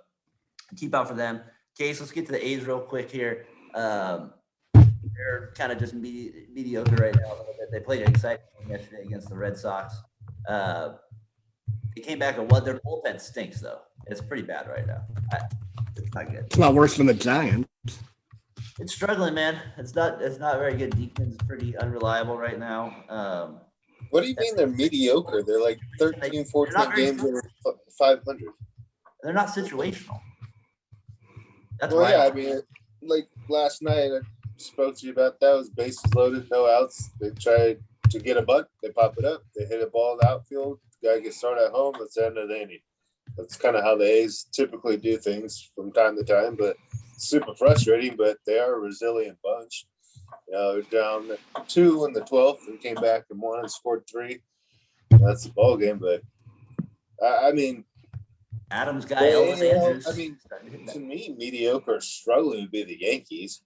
Speaker 1: keep out for them. Case, let's get to the A's real quick here. They're kind of just mediocre right now a little bit. They played an exciting game yesterday against the Red Sox. They came back and won. Their bullpen stinks though. It's pretty bad right now. It's not good.
Speaker 2: It's not worse than the Giants.
Speaker 1: It's struggling, man. It's not very good. Deacon's pretty unreliable right now.
Speaker 3: What do you mean they're mediocre? They're like 13, 14 games over 500.
Speaker 1: They're not situational. That's
Speaker 3: well,
Speaker 1: why.
Speaker 3: Yeah, I mean, like last night I spoke to you about that. It was bases loaded, no outs. They tried to get a bunt. They pop it up. They hit a ball in the outfield. The guy gets started at home. That's the end of the inning. That's kind of how the A's typically do things from time to time, but super frustrating, but they are a resilient bunch. They're down 2 in the 12th and came back and won and scored 3. That's the ball game, but I mean,
Speaker 1: Adams guy, Elvis Andrews.
Speaker 3: I mean, to me, mediocre struggling would be the Yankees.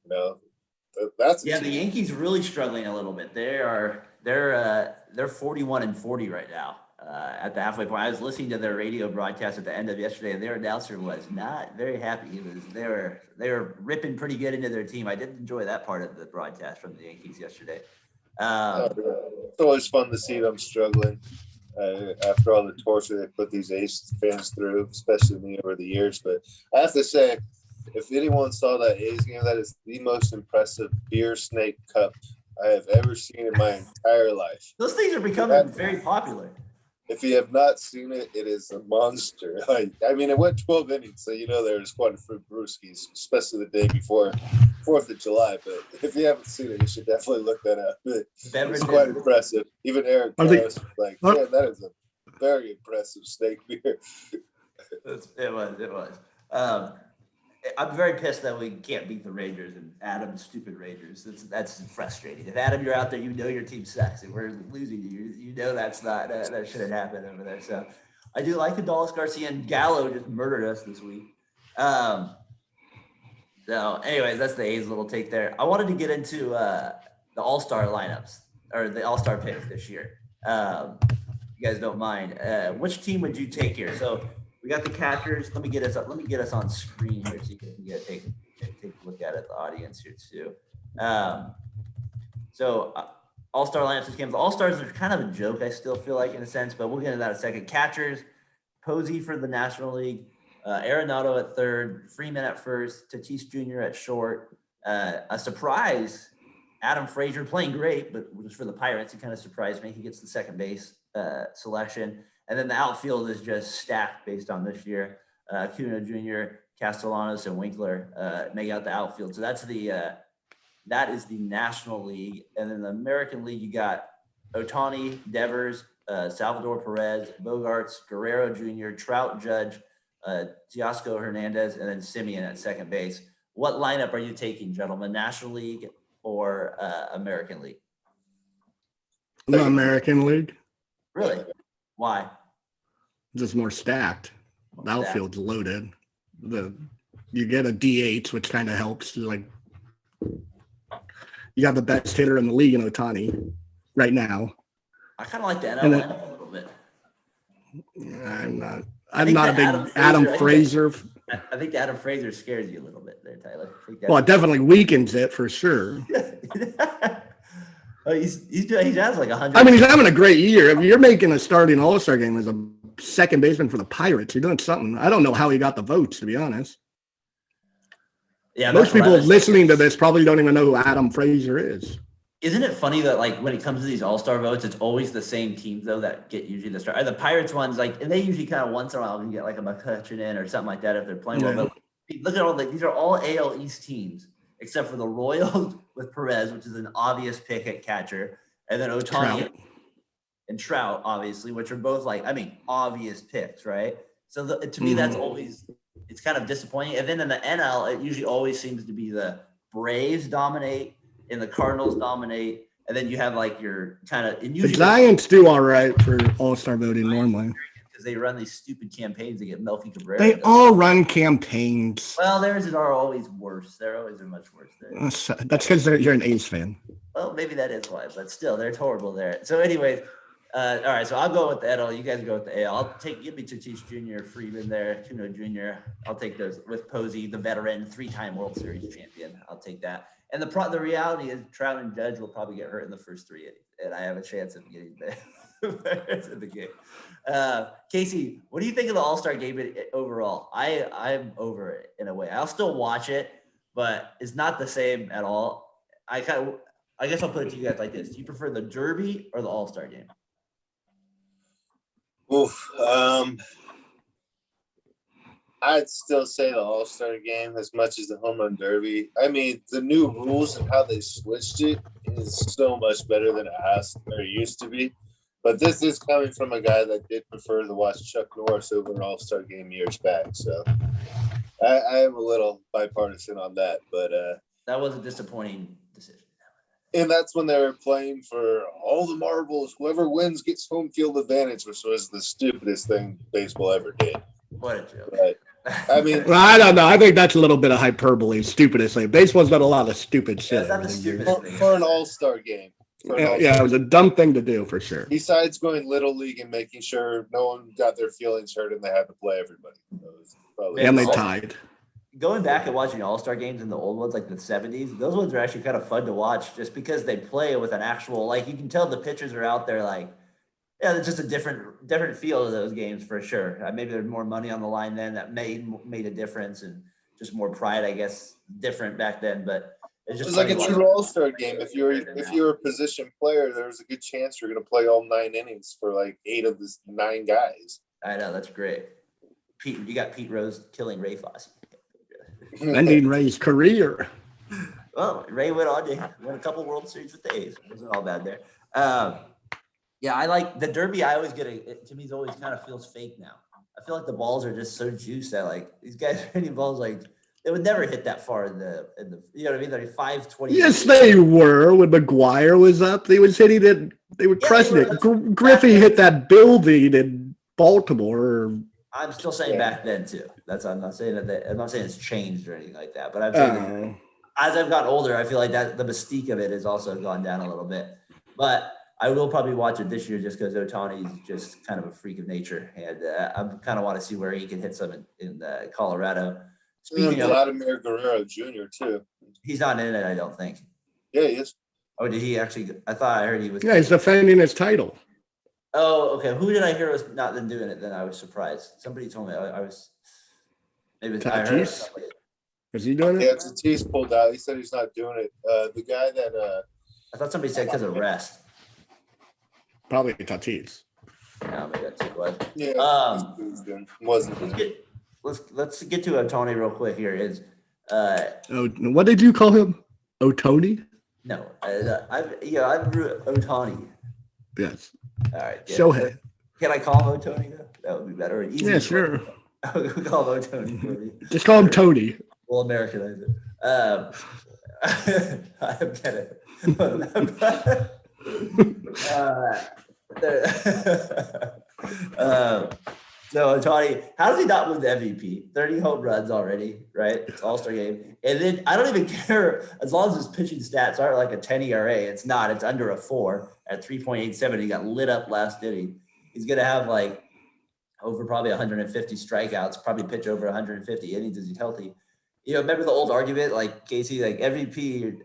Speaker 3: That's
Speaker 1: the Yankees really struggling a little bit. They're 41-40 right now. At the halfway point, I was listening to their radio broadcast at the end of yesterday, and their announcer was not very happy. They were ripping pretty good into their team. I did enjoy that part of the broadcast from the Yankees yesterday.
Speaker 3: It's always fun to see them struggling. after all the torture they put these A's fans through, especially me over the years. But I have to say, if anyone saw that A's game, that is the most impressive beer snake cup I have ever seen in my entire life.
Speaker 1: Those things are becoming very popular.
Speaker 3: If you have not seen it, it is a monster. I mean, it went 12 innings, so there's quite a few brewskis, especially the day before 4th of July. But if you haven't seen it, you should definitely look that up. It's quite impressive. Even Eric Carlos was like, man, that is a very impressive snake beer.
Speaker 1: It was. I'm very pissed that we can't beat the Rangers and Adam's stupid Rangers. That's frustrating. If Adam, you're out there, your team sucks. If we're losing, that's not that shouldn't happen over there. So I do like Adolis Garcia, and Gallo just murdered us this week. So anyways, that's the A's little take there. I wanted to get into the All-Star lineups or the All-Star picks this year. You guys don't mind. Which team would you take here? So we got the catchers. Let me get us on screen here so you can take a look at it, the audience here too. So All-Star lineups this game. The All-Stars are kind of a joke, I still feel like, in a sense, but we'll get into that in a second. Catchers, Posey for the National League, Arenado at third, Freeman at first, Tatis Jr. at short. A surprise, Adam Frazier playing great, but just for the Pirates, he kind of surprised me. He gets the second base selection. And then the outfield is just stacked based on this year. Acuna Jr., Castellanos, and Winkler make out the outfield. So that is the National League. And then the American League, you got Ohtani, Devers, Salvador Perez, Bogarts, Guerrero Jr., Trout, Judge, Teoscar Hernandez, and then Simeon at second base. What lineup are you taking, gentlemen? National League or American League?
Speaker 2: The American League.
Speaker 1: Really? Why?
Speaker 2: Just more stacked. The outfield's loaded. You get a DH, which kind of helps. Like, you got the best hitter in the league in Ohtani right now.
Speaker 1: I kind of like the NL lineup a little bit.
Speaker 2: I'm not a big Adam Frazier.
Speaker 1: I think Adam Frazier scares you a little bit there, Tyler.
Speaker 2: Well, it definitely weakens it for sure.
Speaker 1: Oh, he has like 100.
Speaker 2: I mean, he's having a great year. If you're making a starting All-Star game as a second baseman for the Pirates, you're doing something. I don't know how he got the votes, to be honest.
Speaker 1: Yeah,
Speaker 2: most people listening to this probably don't even know who Adam Frazier is.
Speaker 1: Isn't it funny that, like, when it comes to these All-Star votes, it's always the same teams, though, that get usually the start? The Pirates ones, like, and they usually kind of once in a while can get like a McCutcheon in or something like that if they're playing well. But look at these are all AL East teams, except for the Royals with Perez, which is an obvious pick at catcher, and then Ohtani and Trout, obviously, which are both obvious picks, right? So to me, that's always, it's kind of disappointing. And then in the NL, it usually always seems to be the Braves dominate and the Cardinals dominate. And then you have like your kind of, and usually
Speaker 2: the Giants do all right for All-Star voting normally.
Speaker 1: Because they run these stupid campaigns to get Melky Cabrera.
Speaker 2: They all run campaigns.
Speaker 1: Well, theirs are always worse. They're always much worse there.
Speaker 2: That's because you're an A's fan.
Speaker 1: Well, maybe that is why, but still, they're horrible there. So anyways, all right, so I'll go with the NL. You guys go with the AL. Give me Tatis Jr., Freeman there, Tuno Jr. I'll take those with Posey, the veteran, 3-time World Series champion. I'll take that. And the reality is Trout and Judge will probably get hurt in the first 3 innings, and I have a chance of getting there in the game. Casey, what do you think of the All-Star game overall? I'm over it in a way. I'll still watch it, but it's not the same at all. I guess I'll put it to you guys like this. Do you prefer the Derby or the All-Star game?
Speaker 3: Oof. I'd still say the All-Star game as much as the Home Run Derby. I mean, the new rules and how they switched it is so much better than it used to be. But this is coming from a guy that did prefer to watch Chuck Norris over an All-Star game years back. So I am a little bipartisan on that. But
Speaker 1: that was a disappointing decision.
Speaker 3: And that's when they were playing for all the marbles. Whoever wins gets home field advantage, which was the stupidest thing baseball ever did.
Speaker 1: What a joke.
Speaker 3: But, I mean,
Speaker 2: well, I don't know. I think that's a little bit of hyperbole. Stupidest thing. Baseball's done a lot of stupid shit.
Speaker 1: That's not the stupidest thing.
Speaker 3: For an All-Star game.
Speaker 2: Yeah, it was a dumb thing to do for sure.
Speaker 3: Besides going Little League and making sure no one got their feelings hurt and they had to play everybody.
Speaker 2: And they tied.
Speaker 1: Going back and watching All-Star games in the old ones, like the 70s, those ones are actually kind of fun to watch just because they play with an actual, like, you can tell the pitchers are out there, like, Yeah, it's just a different feel of those games for sure. Maybe there's more money on the line then that made a difference, and just more pride, I guess, different back then. But it's
Speaker 3: It
Speaker 1: just
Speaker 3: was like
Speaker 1: funny
Speaker 3: a
Speaker 1: watching
Speaker 3: true all-star game. If
Speaker 1: now.
Speaker 3: you're a position player, there was a good chance you're going to play all 9 innings for like 8 of the 9 guys.
Speaker 1: I know, that's great. Pete, you got Pete Rose killing Ray Fosse.
Speaker 2: Ending Ray's career.
Speaker 1: Well, Ray went on to win a couple World Series with the A's. It wasn't all bad there. Yeah, I like the Derby. I always it to me, it always kind of feels fake now. I feel like the balls are just so juiced that like these guys are hitting balls like they would never hit that far in the you know what I mean? Like 520.
Speaker 2: Yes, they were. When McGuire was up, they was hitting it. They were crushing it. Griffey hit that building in Baltimore.
Speaker 1: I'm still saying back then too. I'm not saying I'm not saying it's changed or anything like that. But I'm saying as I've gotten older, I feel like that the mystique of it has also gone down a little bit. But I will probably watch it this year just because Ohtani is just kind of a freak of nature, and I kind of want to see where he can hit some in Colorado.
Speaker 3: Speaking of Vladimir Guerrero Jr. too,
Speaker 1: he's not in it, I don't think.
Speaker 3: Yeah, he is.
Speaker 1: Oh, did he actually? I thought I heard he was.
Speaker 2: Yeah, he's defending his title.
Speaker 1: Oh, okay. Who did I hear was not then doing it? Then I was surprised. Somebody told me I was. Maybe
Speaker 2: Tatis? Is he doing it?
Speaker 3: Yeah, Tatis pulled out. He said he's not doing it. The guy that
Speaker 1: I thought somebody said because of rest.
Speaker 2: Probably Tatis.
Speaker 1: No, maybe that's it was.
Speaker 3: Yeah, wasn't.
Speaker 1: Let's get to Ohtani real quick here.
Speaker 2: What did you call him? Ohtani?
Speaker 1: No, I'm Ohtani.
Speaker 2: Yes.
Speaker 1: All right. Yeah.
Speaker 2: Shohei.
Speaker 1: Can I call him Ohtani though? That would be better.
Speaker 2: Yeah, sure.
Speaker 1: I'll call him Ohtani.
Speaker 2: Just call him Tony.
Speaker 1: We'll Americanize it. I'm kidding. So Ohtani, how does he not win the MVP? 30 home runs already, right? It's All-Star game. And then I don't even care as long as his pitching stats aren't like a 10 ERA. It's not. It's under a 4 at 3.87. He got lit up last inning. He's going to have like over probably 150 strikeouts, probably pitch over 150 innings as he's healthy. You know, remember the old argument, like Casey, like MVP,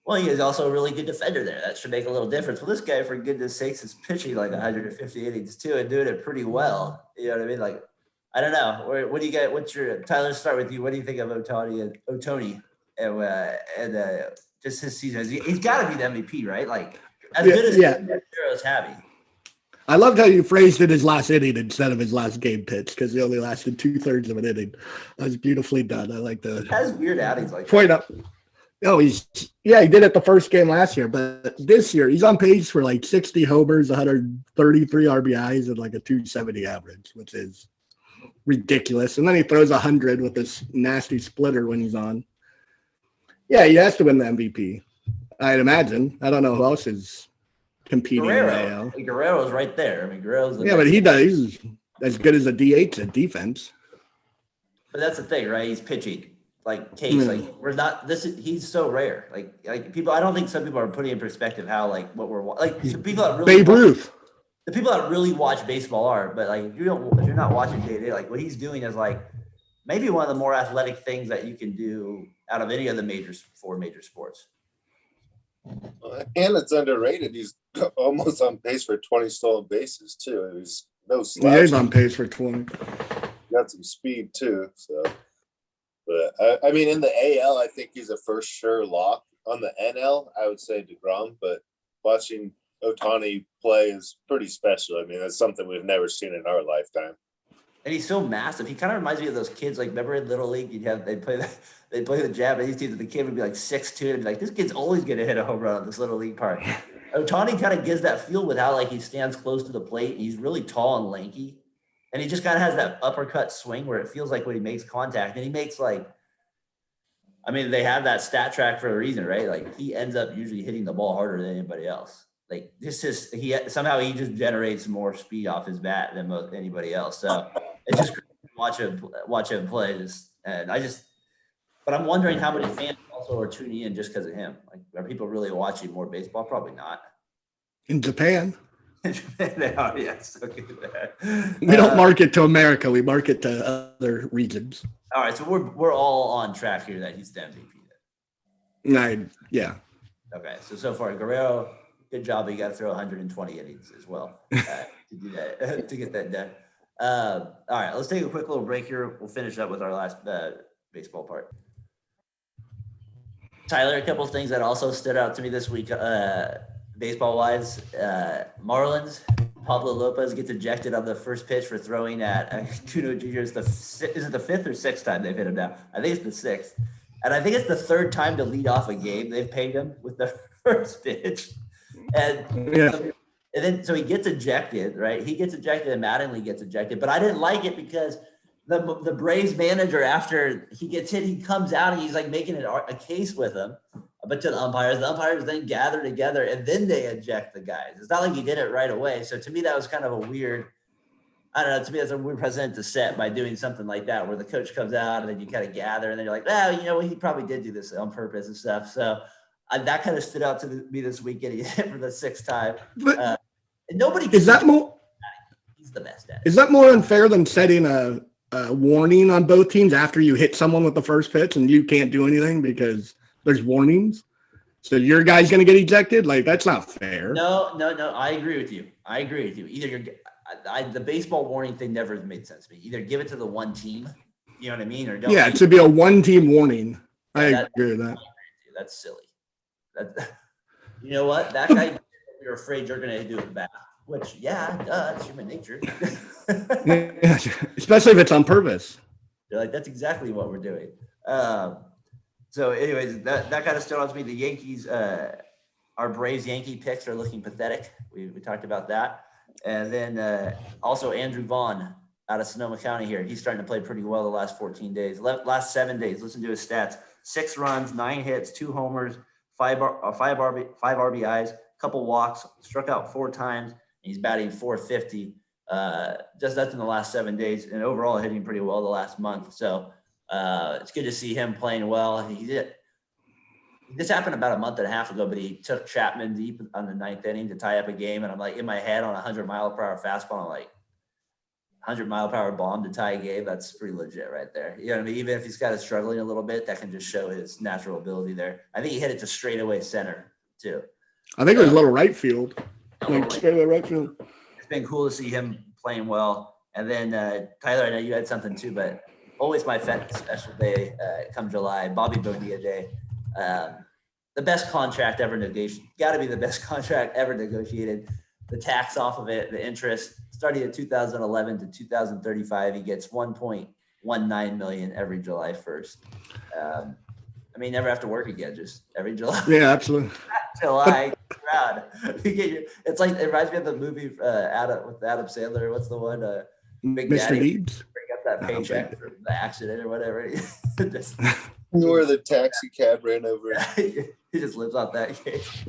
Speaker 1: well, he is also a really good defender there. That should make a little difference. Well, this guy, for goodness sakes, is pitching like 150 innings too and doing it pretty well. You know what I mean? Like, I don't know. What do you get? What's your Tyler? Start with you. What do you think of Ohtani and just his season? He's got to be the MVP, right? Like, as good as Heroes have he.
Speaker 2: I loved how you phrased it his last inning instead of his last game pitch because he only lasted 2/3 of an inning. That was beautifully done. I like the.
Speaker 1: He has weird outings like
Speaker 2: point up. Oh, he did it the first game last year, but this year he's on pace for like 60 homers, 133 RBIs, and like a 270 average, which is ridiculous. And then he throws 100 with this nasty splitter when he's on. Yeah, he has to win the MVP, I'd imagine. I don't know who else is competing.
Speaker 1: Guerrero's right there. I mean, Guerrero's.
Speaker 2: But he's as good as a DH at defense.
Speaker 1: But that's the thing, right? He's pitching. Like Case, like we're not. He's so rare. Like people, I don't think some people are putting in perspective how like what we're like. The people that really
Speaker 2: Babe Ruth.
Speaker 1: The people that really watch baseball are, but like if you're not watching day to day, like what he's doing is like maybe one of the more athletic things that you can do out of any of the four major sports.
Speaker 3: And it's underrated. He's almost on pace for 20 stolen bases too. He's no slouch.
Speaker 2: He is on pace for 20.
Speaker 3: Got some speed too. So. But I mean, in the AL, I think he's a first sure lock. On the NL, I would say DeGrom, but watching Ohtani play is pretty special. I mean, that's something we've never seen in our lifetime.
Speaker 1: And he's so massive. He kind of reminds me of those kids. Like, remember in Little League, they'd play the Japanese team, and the kid would be like 6'2", and be like, this kid's always gonna hit a home run on this Little League part. Ohtani kind of gives that feel with how like he stands close to the plate. And he's really tall and lanky. And he just kind of has that uppercut swing where it feels like when he makes contact. And he makes like, I mean, they have that stat track for a reason, right? Like he ends up usually hitting the ball harder than anybody else. Like somehow he just generates more speed off his bat than anybody else. So it's just crazy to watch him play. But I'm wondering how many fans also are tuning in just because of him. Like, are people really watching more baseball? Probably not.
Speaker 2: In Japan.
Speaker 1: They are, yes. Okay.
Speaker 2: We don't market to America. We market to other regions.
Speaker 1: All right, so we're all on track here that he's the MVP.
Speaker 2: Yeah.
Speaker 1: Okay, so far Guerrero, good job. You got to throw 120 innings as well to do that, to get that done. All right, let's take a quick little break here. We'll finish up with our last baseball part. Tyler, a couple of things that also stood out to me this week, baseball-wise. Marlins, Pablo Lopez gets ejected on the first pitch for throwing at Cuno Jr. Is it the fifth or sixth time they've hit him now? I think it's the sixth. And I think it's the third time to lead off a game they've paid him with the first pitch. And then so he gets ejected, right? He gets ejected and Mattingly gets ejected. But I didn't like it because the Braves manager, after he gets hit, he comes out and he's like making a case with him. But to the umpires then gather together and then they eject the guys. It's not like he did it right away. So to me, that was kind of a weird, I don't know, to me, that's a weird precedent to set by doing something like that, where the coach comes out and then you kind of gather and then you're like, he probably did do this on purpose and stuff. So that kind of stood out to me this week, getting hit for the sixth time.
Speaker 2: But
Speaker 1: nobody
Speaker 2: is that more?
Speaker 1: He's the best at it.
Speaker 2: Is that more unfair than setting a warning on both teams after you hit someone with the first pitch and you can't do anything because there's warnings? So your guy's going to get ejected? Like, that's not fair.
Speaker 1: No. I agree with you. Either the baseball warning thing never made sense to me. Either give it to the one team, you know what I mean, or don't.
Speaker 2: Yeah, it should be a one-team warning. I agree with that.
Speaker 1: That's silly. You know what? That guy, you're afraid you're going to do it back. Which, it's human nature.
Speaker 2: Yeah, especially if it's on purpose.
Speaker 1: They're like, that's exactly what we're doing. So anyways, that kind of stood out to me. The Yankees, our Braves Yankee picks are looking pathetic. We talked about that. And then also Andrew Vaughn out of Sonoma County here. He's starting to play pretty well the last 14 days. Last 7 days, listen to his stats. 6 runs, 9 hits, 2 homers, 5 RBIs, couple walks, struck out 4 times. He's batting .450. Just that's in the last 7 days. And overall hitting pretty well the last month. So it's good to see him playing well. This happened about a month and a half ago, but he took Chapman deep on the 9th inning to tie up a game. And I'm like, in my head, on a 100-mile-per-hour fastball, I'm like, 100-mile-per-hour bomb to tie a game. That's pretty legit right there. You know what I mean? Even if he's got it struggling a little bit, that can just show his natural ability there. I think he hit it to straightaway center too.
Speaker 2: I think it was a little right field. Straightaway right field.
Speaker 1: It's been cool to see him playing well. And then Tyler, I know you had something too, but always my special day come July, Bobby Bonilla Day. The best contract ever negotiated. Got to be the best contract ever negotiated. The tax off of it, the interest, starting at 2011 to 2035, he gets 1.19 million every July 1st. Never have to work again, just every July.
Speaker 2: Yeah, absolutely.
Speaker 1: July crowd. It's like, it reminds me of the movie with Adam Sandler. What's the one? Big
Speaker 2: Mr.
Speaker 1: Daddy.
Speaker 2: Deeds.
Speaker 1: Bring up that paycheck from the accident or whatever. Just,
Speaker 3: where the taxi cab ran over.
Speaker 1: He just lives off that case.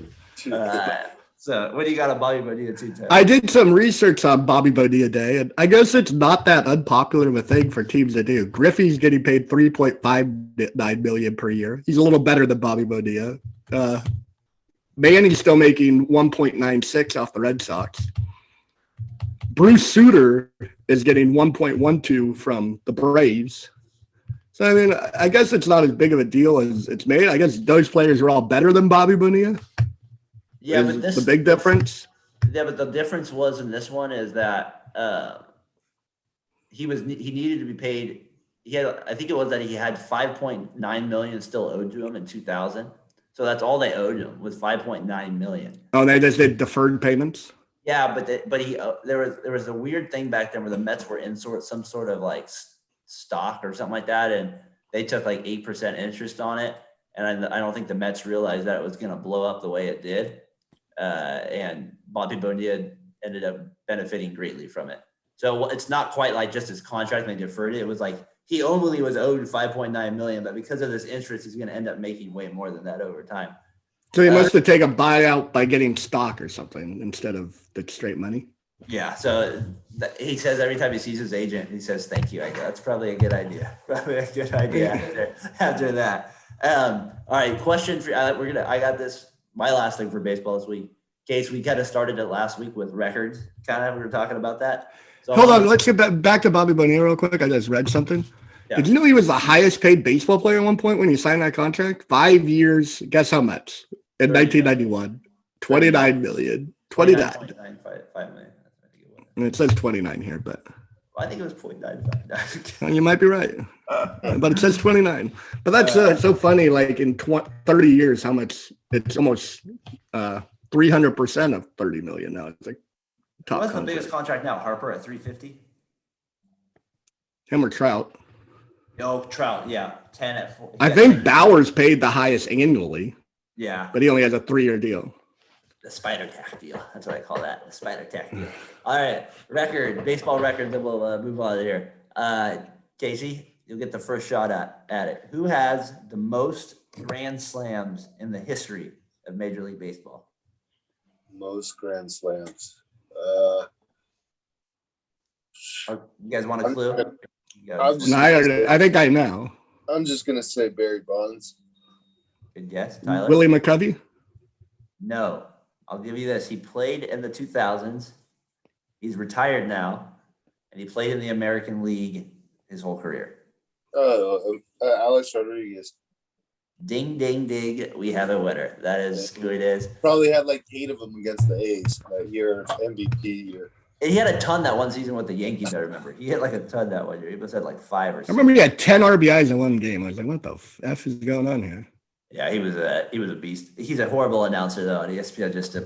Speaker 1: So what do you got on Bobby Bonilla too, Ted?
Speaker 2: I did some research on Bobby Bonilla Day, and I guess it's not that unpopular of a thing for teams to do. Griffey's getting paid $3.59 million per year. He's a little better than Bobby Bonilla. Manny's still making $1.96 off the Red Sox. Bruce Sutter is getting $1.12 from the Braves. So, I guess it's not as big of a deal as it's made. I guess those players are all better than Bobby Bonilla.
Speaker 1: Yeah, but
Speaker 2: the big difference.
Speaker 1: Yeah, but the difference was in this one is that he needed to be paid. I think it was that he had 5.9 million still owed to him in 2000. So that's all they owed him was 5.9 million.
Speaker 2: Oh, they just did deferred payments.
Speaker 1: Yeah, but there was a weird thing back then where the Mets were in some sort of like stock or something like that, and they took like 8% interest on it. And I don't think the Mets realized that it was going to blow up the way it did. And Bobby Bonilla ended up benefiting greatly from it. So it's not quite like just his contract and they deferred it. It was like he only was owed 5.9 million, but because of this interest, he's going to end up making way more than that over time.
Speaker 2: So he must have taken a buyout by getting stock or something instead of the straight money.
Speaker 1: Yeah. So he says every time he sees his agent, he says, "Thank you." That's probably a good idea. Probably a good idea after that. All right. Question for I got this. My last thing for baseball this week. Case, we kind of started it last week with records. We were talking about that. So
Speaker 2: hold on, let's get back to Bobby Bonilla real quick. I just read something. Yeah. Did you know he was the highest paid baseball player at one point when he signed that contract? 5 years. Guess how much? In 1991, 29 million. 29.
Speaker 1: 29.955 million. That's what I think it was.
Speaker 2: And it says 29 here, but
Speaker 1: I think it was 0.95.
Speaker 2: you might be right. But it says 29. But that's so funny. Like in 30 years, how much? It's almost 300% of 30 million now. It's like top.
Speaker 1: What's the biggest contract now? Harper at 350.
Speaker 2: Him or Trout?
Speaker 1: No, Trout. Yeah, 10 at 4.
Speaker 2: I think Bauer's paid the highest annually.
Speaker 1: Yeah,
Speaker 2: but he only has a 3-year deal.
Speaker 1: The spider tack deal. That's what I call that. The spider tack deal. All right, baseball record. Then we'll move on here. Casey, you'll get the first shot at it. Who has the most grand slams in the history of Major League Baseball?
Speaker 3: Most grand slams.
Speaker 1: You guys want a clue?
Speaker 2: I think I know.
Speaker 3: I'm just gonna say Barry Bonds.
Speaker 1: Good guess, Tyler.
Speaker 2: Willie McCovey?
Speaker 1: No, I'll give you this. He played in the 2000s. He's retired now, and he played in the American League his whole career.
Speaker 3: Alex Rodriguez.
Speaker 1: Ding, ding, ding. We have a winner. That is who it is.
Speaker 3: Probably had like 8 of them against the A's that year, MVP year.
Speaker 1: And he had a ton that one season with the Yankees, I remember. He had like a ton that one year. He must have had like 5 or 6.
Speaker 2: I remember he had 10 RBIs in one game. I was like, what the F is going on here?
Speaker 1: Yeah, he was a beast. He's a horrible announcer, though, on ESPN. Just to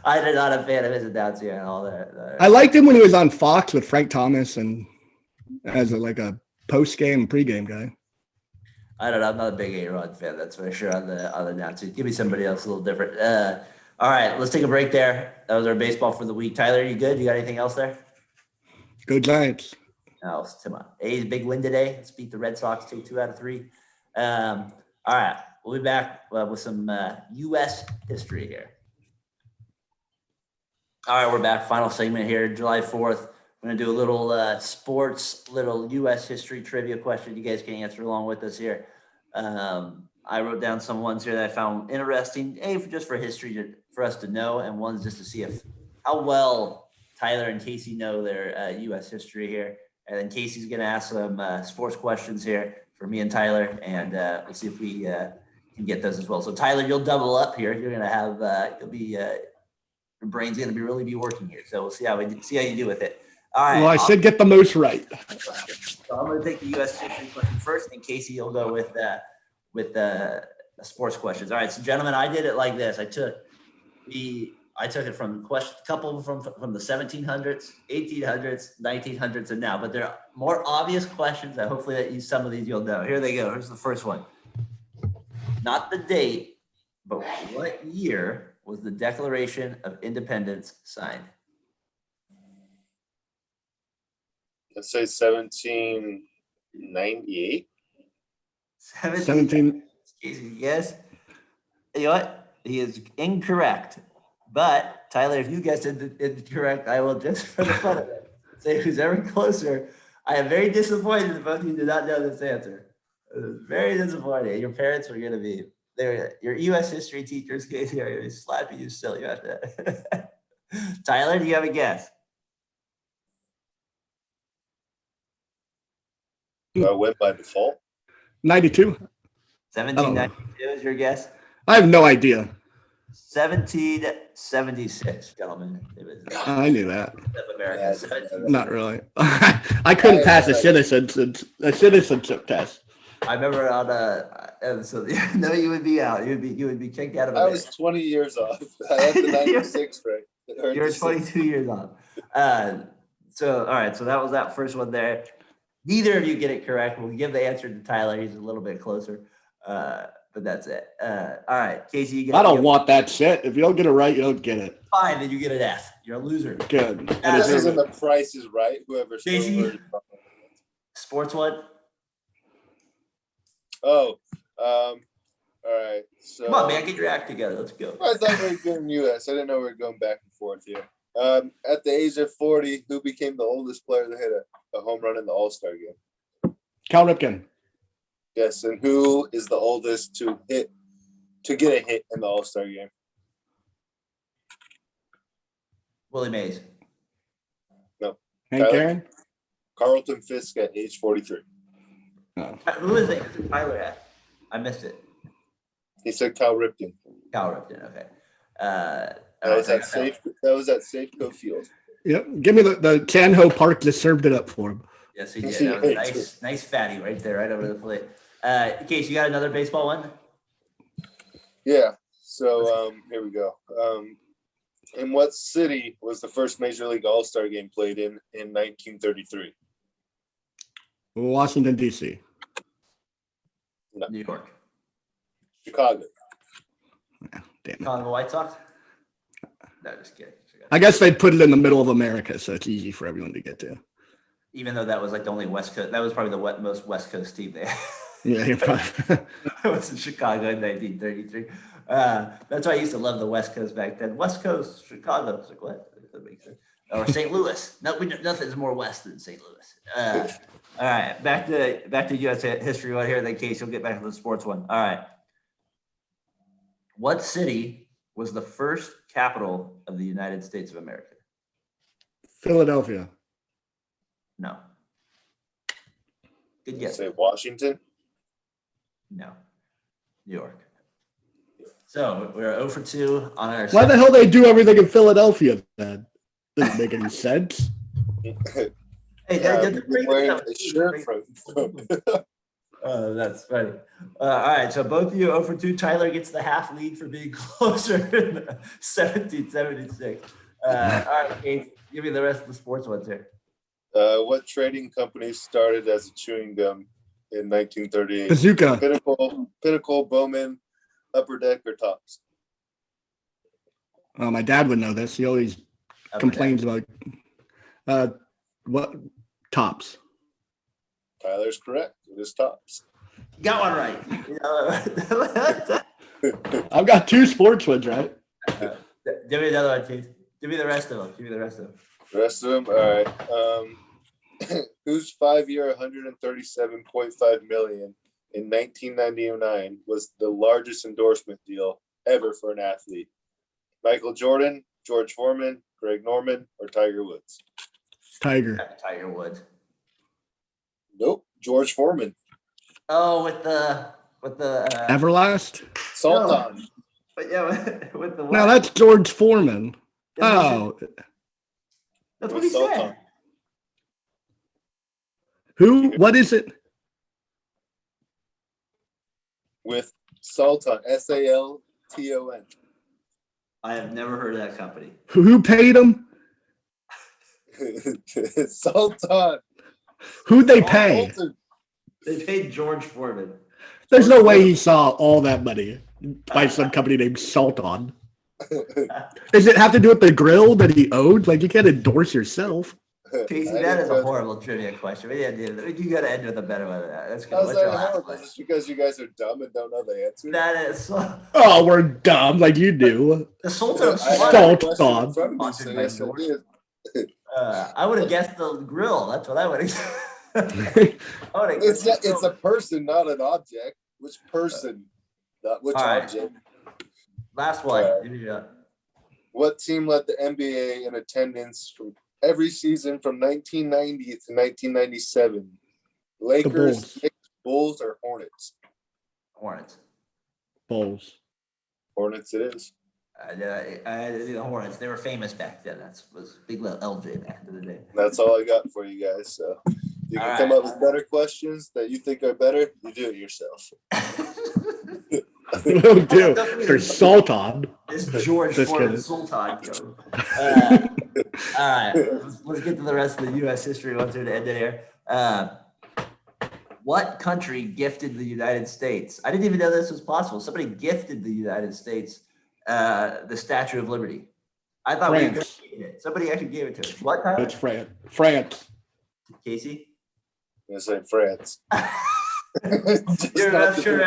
Speaker 1: I did not a fan of his announcing and all that.
Speaker 2: I liked him when he was on Fox with Frank Thomas and as a post-game, pre-game guy.
Speaker 1: I don't know. I'm not a big A-Rod fan, that's for sure, on the announcing. Give me somebody else a little different. All right, let's take a break there. That was our baseball for the week. Tyler, you good? You got anything else there?
Speaker 2: Go Giants.
Speaker 1: No, come on. A's big win today. Let's beat the Red Sox, take 2 out of 3. All right, we'll be back with some U.S. history here. All right, we're back. Final segment here, July 4th. We're going to do a little sports, little U.S. history trivia question. You guys can answer along with us here. I wrote down some ones here that I found interesting, just for history for us to know, and ones just to see how well Tyler and Casey know their U.S. history here. And then Casey's going to ask some sports questions here for me and Tyler, and we'll see if we can get those as well. So Tyler, you'll double up here. You're going to have your brain's going to really be working here. So we'll see how you do with it. All right.
Speaker 2: Well, I should get the most right.
Speaker 1: So I'm going to take the U.S. history question first, and Casey, you'll go with the sports questions. All right, so gentlemen, I did it like this. I took it from a couple from the 1700s, 1800s, 1900s, and now. But there are more obvious questions that hopefully some of these you'll know. Here they go. Here's the first one. Not the date, but what year was the Declaration of Independence signed?
Speaker 3: Let's say 1798.
Speaker 2: 17.
Speaker 1: Yes. You know what? He is incorrect. But Tyler, if you guessed it incorrect, I will, just for the fun of it, say who's ever closer. I am very disappointed that both of you did not know this answer. It was very disappointing. Your parents were going to be there. Your U.S. history teachers, Casey, are going to be slapping you silly about that. Tyler, do you have a guess?
Speaker 3: I went by default.
Speaker 2: 92.
Speaker 1: 1792 is your guess?
Speaker 2: I have no idea.
Speaker 1: 1776, gentlemen. It was
Speaker 2: I knew that.
Speaker 1: of America.
Speaker 2: Not really. I couldn't pass a citizenship test.
Speaker 1: I remember on so no, you would be out. You would be kicked out of
Speaker 3: I
Speaker 1: America.
Speaker 3: was 20 years off. I had the 96 right.
Speaker 1: You're 22 years off. So all right, so that was that first one there. Neither of you get it correct. We'll give the answer to Tyler. He's a little bit closer. But that's it. All right, Casey.
Speaker 2: I don't want that shit. If you don't get it right, you don't get it.
Speaker 1: Fine, then you get an F. You're a loser.
Speaker 2: Good.
Speaker 3: This isn't the Price is Right. Whoever's
Speaker 1: Casey, sports one.
Speaker 3: Oh, all right. So
Speaker 1: Come on, man, get your act together. Let's go.
Speaker 3: I thought we were doing U.S. I didn't know we were going back and forth here. At the age of 40, who became the oldest player to hit a home run in the All-Star game?
Speaker 2: Cal Ripken.
Speaker 3: Yes, and who is the oldest to get a hit in the All-Star game?
Speaker 1: Willie Mays.
Speaker 3: No.
Speaker 2: Hank
Speaker 3: Tyler?
Speaker 2: Aaron.
Speaker 3: Carlton Fisk at age 43.
Speaker 2: No.
Speaker 1: Who is it? Tyler at? I missed it.
Speaker 3: He said Cal Ripken.
Speaker 1: Cal Ripken. Okay.
Speaker 3: That was at Safeco Field.
Speaker 2: Yep. Give me the Canho Park just served it up for him.
Speaker 1: Yes, he did. That was a nice fatty right there, right over the plate. Case, you got another baseball one?
Speaker 3: Yeah. So here we go. In what city was the first Major League All-Star game played in 1933?
Speaker 2: Washington, D.C.
Speaker 3: No.
Speaker 1: New York.
Speaker 3: Chicago.
Speaker 2: Yeah, damn it.
Speaker 1: Calling the White Sox? No, just kidding.
Speaker 2: I guess they'd put it in the middle of America, so it's easy for everyone to get to.
Speaker 1: Even though that was like the only West Coast, that was probably the most West Coast team they had.
Speaker 2: Yeah, you're probably.
Speaker 1: It was in Chicago in 1933. That's why I used to love the West Coast back then. West Coast, Chicago. I was like, what? That makes sense. Or St. Louis. Nothing's more West than St. Louis. All right, back to U.S. history right here. In case you'll get back to the sports one. All right. What city was the first capital of the United States of America?
Speaker 2: Philadelphia.
Speaker 1: No. Good guess.
Speaker 3: Say Washington.
Speaker 1: No. New York. So we're 0 for 2 on our.
Speaker 2: Why the hell they do everything in Philadelphia then? Doesn't make any sense.
Speaker 1: Hey,
Speaker 3: wearing a shirt from.
Speaker 1: Oh, that's funny. All right, so both of you 0 for 2. Tyler gets the half lead for being closer in 1776. All right, Keith, give me the rest of the sports ones here.
Speaker 3: What trading company started as a chewing gum in 1938?
Speaker 2: Bazooka.
Speaker 3: Pinnacle, Bowman, Upper Deck, or Tops?
Speaker 2: My dad would know this. He always complains about what Tops.
Speaker 3: Tyler's correct. It is Tops.
Speaker 1: Got one right.
Speaker 2: I've got 2 sports ones, right?
Speaker 1: Give me another one, Keith. Give me the rest of them.
Speaker 3: The rest of them? All right. Whose 5-year, $137.5 million in 1999 was the largest endorsement deal ever for an athlete? Michael Jordan, George Foreman, Greg Norman, or Tiger Woods?
Speaker 2: Tiger
Speaker 1: Woods.
Speaker 3: Nope. George Foreman.
Speaker 1: Oh, with the
Speaker 2: Everlast?
Speaker 3: Sultan.
Speaker 1: No. But yeah, with the what?
Speaker 2: No, that's George Foreman. Oh.
Speaker 1: That's what he said.
Speaker 2: Who? What is it?
Speaker 3: With Sultan. Salton.
Speaker 1: I have never heard of that company.
Speaker 2: Who paid him?
Speaker 3: Sultan.
Speaker 2: Who'd they pay?
Speaker 1: They paid George Foreman.
Speaker 2: There's no way he saw all that money by some company named Sultan. Does it have to do with the grill that he owned? Like, you can't endorse yourself.
Speaker 1: Casey, that is a horrible trivia question. You got to end with a better one than that. That's good.
Speaker 3: How's that horrible? Just because you guys are dumb and don't know the answer?
Speaker 1: That is so...
Speaker 2: Oh, we're dumb like you do.
Speaker 1: The Sultan of
Speaker 2: Sultan.
Speaker 3: I
Speaker 1: I would have guessed the grill. That's what I would have.
Speaker 3: It's a person, not an object. Which person? Not which object.
Speaker 1: Last one.
Speaker 3: What team led the NBA in attendance from every season from 1990 to 1997? Lakers, Bulls, or Hornets?
Speaker 1: Hornets.
Speaker 2: Bulls.
Speaker 3: Hornets it is.
Speaker 1: The Hornets. They were famous back then. That was big little LJ back in the day.
Speaker 3: That's all I got for you guys. So you can come up with better questions that you think are better. You do it yourself.
Speaker 2: Will do. For Sultan.
Speaker 1: This George Foreman Sultan. All right. Let's get to the rest of the U.S. history ones here to end it here. What country gifted the United States? I didn't even know this was possible. Somebody gifted the United States the Statue of Liberty. I thought we could get it. Somebody actually gave it to us. What time?
Speaker 2: It's France. France.
Speaker 1: Casey?
Speaker 3: I'm going to say France.
Speaker 1: You're not sure.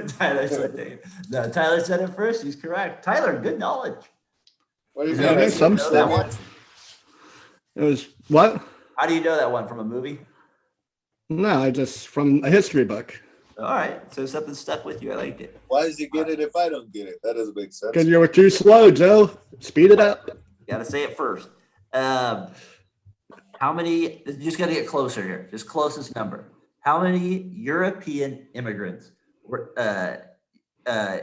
Speaker 1: Tyler said it. No, Tyler said it first. He's correct. Tyler, good knowledge.
Speaker 3: What do you
Speaker 2: Yeah, there's some stuff. It was what?
Speaker 1: How do you know that one? From a movie?
Speaker 2: No, I just from a history book.
Speaker 1: All right, so something stuck with you. I liked it.
Speaker 3: Why does he get it if I don't get it? That doesn't make sense.
Speaker 2: Because you were too slow, Joe. Speed it up.
Speaker 1: You gotta say it first. How many? You just gotta get closer here. Just closest number. How many European immigrants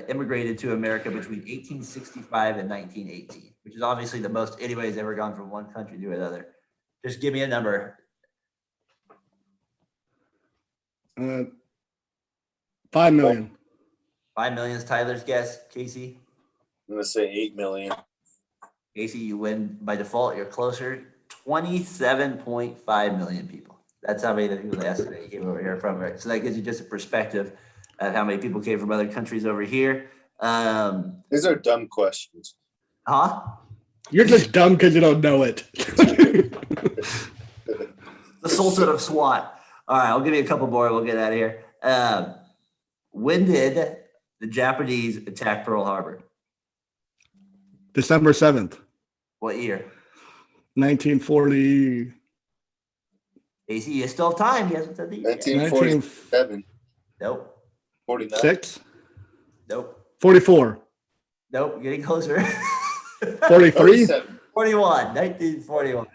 Speaker 1: immigrated to America between 1865 and 1918, which is obviously the most anybody's ever gone from one country to another. Just give me a number.
Speaker 2: 5 million.
Speaker 1: 5 million is Tyler's guess. Casey?
Speaker 3: I'm gonna say 8 million.
Speaker 1: Casey, you win by default. You're closer. 27.5 million people. That's how many people yesterday came over here from. Right? So that gives you just a perspective of how many people came from other countries over here.
Speaker 3: These are dumb questions.
Speaker 1: Huh?
Speaker 2: You're just dumb because you don't know it.
Speaker 1: The Sultan of SWAT. All right, I'll give you a couple more. We'll get out of here. When did the Japanese attack Pearl Harbor?
Speaker 2: December 7th,
Speaker 1: What year?
Speaker 2: 1940.
Speaker 1: AC, you still have time. He hasn't said the year.
Speaker 3: 1947.
Speaker 1: Nope.
Speaker 3: 49.
Speaker 2: 6?
Speaker 1: Nope.
Speaker 2: 44.
Speaker 1: Nope. Getting closer.
Speaker 2: 43?
Speaker 3: 47.
Speaker 1: 41. 1941.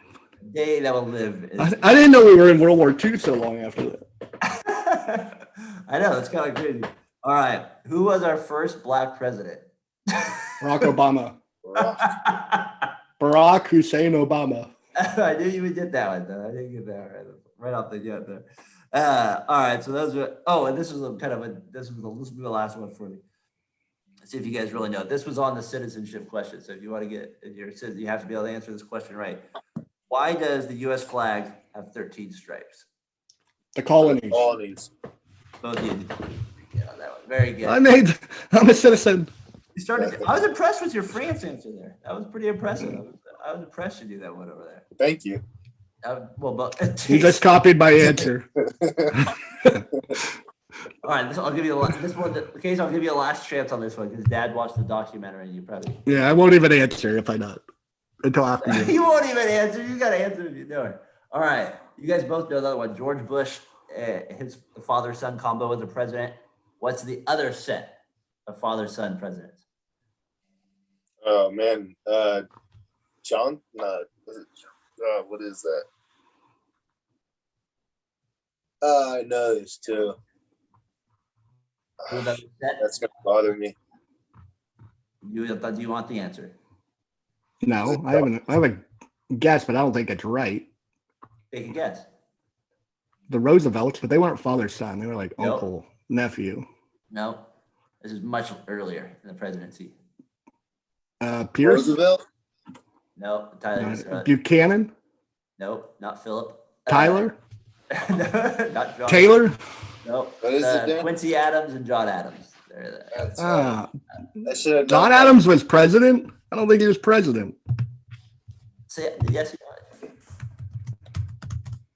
Speaker 1: Day that will live.
Speaker 2: I didn't know we were in World War II so long after that.
Speaker 1: I know. It's kind of crazy. All right. Who was our first black president?
Speaker 2: Barack Obama.
Speaker 3: Rock.
Speaker 2: Barack Hussein Obama.
Speaker 1: I knew you would get that one, though. I didn't get that right off the gut there. All right. So those are. Oh, and this was this will be the last one for me. Let's see if you guys really know. This was on the citizenship question. So if you want to get your citizen, you have to be able to answer this question right. Why does the U.S. flag have 13 stripes?
Speaker 2: The colonies.
Speaker 3: Colonies.
Speaker 1: Both of you. Yeah, that one. Very good.
Speaker 2: I'm a citizen.
Speaker 1: You started. I was impressed with your France answer there. That was pretty impressive. I was impressed you do that one over there.
Speaker 3: Thank you.
Speaker 2: You just copied my answer.
Speaker 1: All right, I'll give you this one. Case, I'll give you a last chance on this one because Dad watched the documentary and you probably.
Speaker 2: Yeah, I won't even answer if I not until after you.
Speaker 1: You won't even answer. You got to answer if you know it. All right, you guys both know the other one. George Bush, his father-son combo was the president. What's the other set of father-son presidents?
Speaker 3: Oh man, John. What is that? I know this too.
Speaker 1: Who's that set?
Speaker 3: That's gonna bother me.
Speaker 1: Do you want the answer?
Speaker 2: No, I have a guess, but I don't think it's right.
Speaker 1: Take a guess.
Speaker 2: The Roosevelts, but they weren't father-son. They were like
Speaker 1: Nope.
Speaker 2: uncle, nephew.
Speaker 1: No, this is much earlier in the presidency.
Speaker 2: Pierce?
Speaker 3: Roosevelt.
Speaker 1: No, Tyler.
Speaker 2: Buchanan?
Speaker 1: Nope, not Philip.
Speaker 2: Tyler?
Speaker 1: No, not John.
Speaker 2: Taylor?
Speaker 1: Nope.
Speaker 3: What is it, Dan?
Speaker 1: Quincy Adams and John Adams.
Speaker 3: That's
Speaker 2: Ah,
Speaker 3: I should have.
Speaker 2: John Adams was president? I don't think he was president.
Speaker 1: Yes, he was.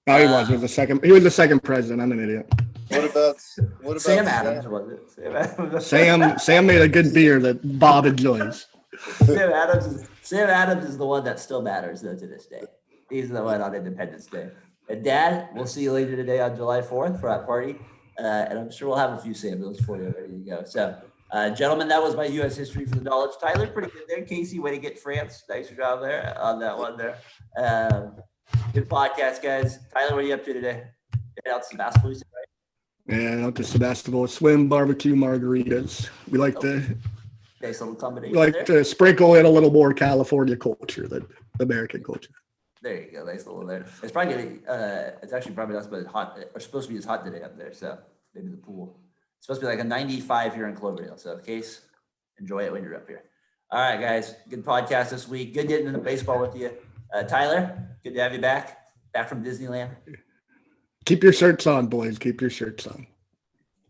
Speaker 2: No, he was. He was the second. He was the second president. I'm an idiot.
Speaker 3: What about
Speaker 1: Sam Adams? Was it? Sam Adams.
Speaker 2: Sam made a good beer that Bob enjoys.
Speaker 1: Sam Adams is the one that still matters though to this day. He's the one on Independence Day. And Dad, we'll see you later today on July 4th for our party. And I'm sure we'll have a few Samuels for you. There you go. So, gentlemen, that was my U.S. history for the knowledge. Tyler, pretty good there. Casey, way to get France. Nice job there on that one there. Good podcast, guys. Tyler, what are you up to today? Get out to Sebastopol, right?
Speaker 2: Yeah, out to Sebastopol, swim, barbecue, margaritas. We like
Speaker 1: Nice little combination.
Speaker 2: to sprinkle in a little more California culture than American culture.
Speaker 1: There you go. Nice little there. It's probably getting, it's actually probably not supposed to be hot, or supposed to be as hot today up there. So maybe the pool. It's supposed to be like a 95 here in Cloverdale. So, Case, enjoy it when you're up here. All right, guys. Good podcast this week. Good getting into baseball with you. Tyler, good to have you back from Disneyland.
Speaker 2: Keep your shirts on, boys. Keep your shirts on.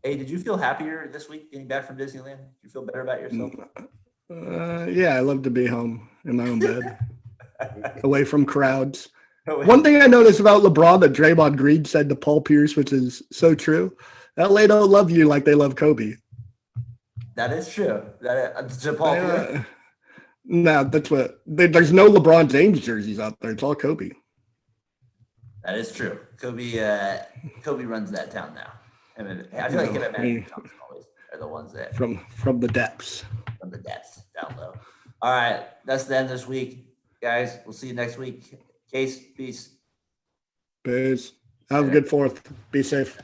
Speaker 1: Hey, did you feel happier this week getting back from Disneyland? Did you feel better about yourself?
Speaker 2: Yeah, I love to be home in my own bed, away from crowds. One thing I noticed about LeBron that Draymond Green said to Paul Pierce, which is so true, LA don't love you like they love Kobe.
Speaker 1: That is true. To Paul Pierce.
Speaker 2: No, that's what. There's no LeBron James jerseys out there. It's all Kobe.
Speaker 1: That is true. Kobe runs that town now. I feel like him and Magic Johnson always are the ones that
Speaker 2: from the depths.
Speaker 1: From the depths down low. All right, that's the end this week, guys. We'll see you next week. Case, peace.
Speaker 2: Peace. Have a good 4th. Be safe.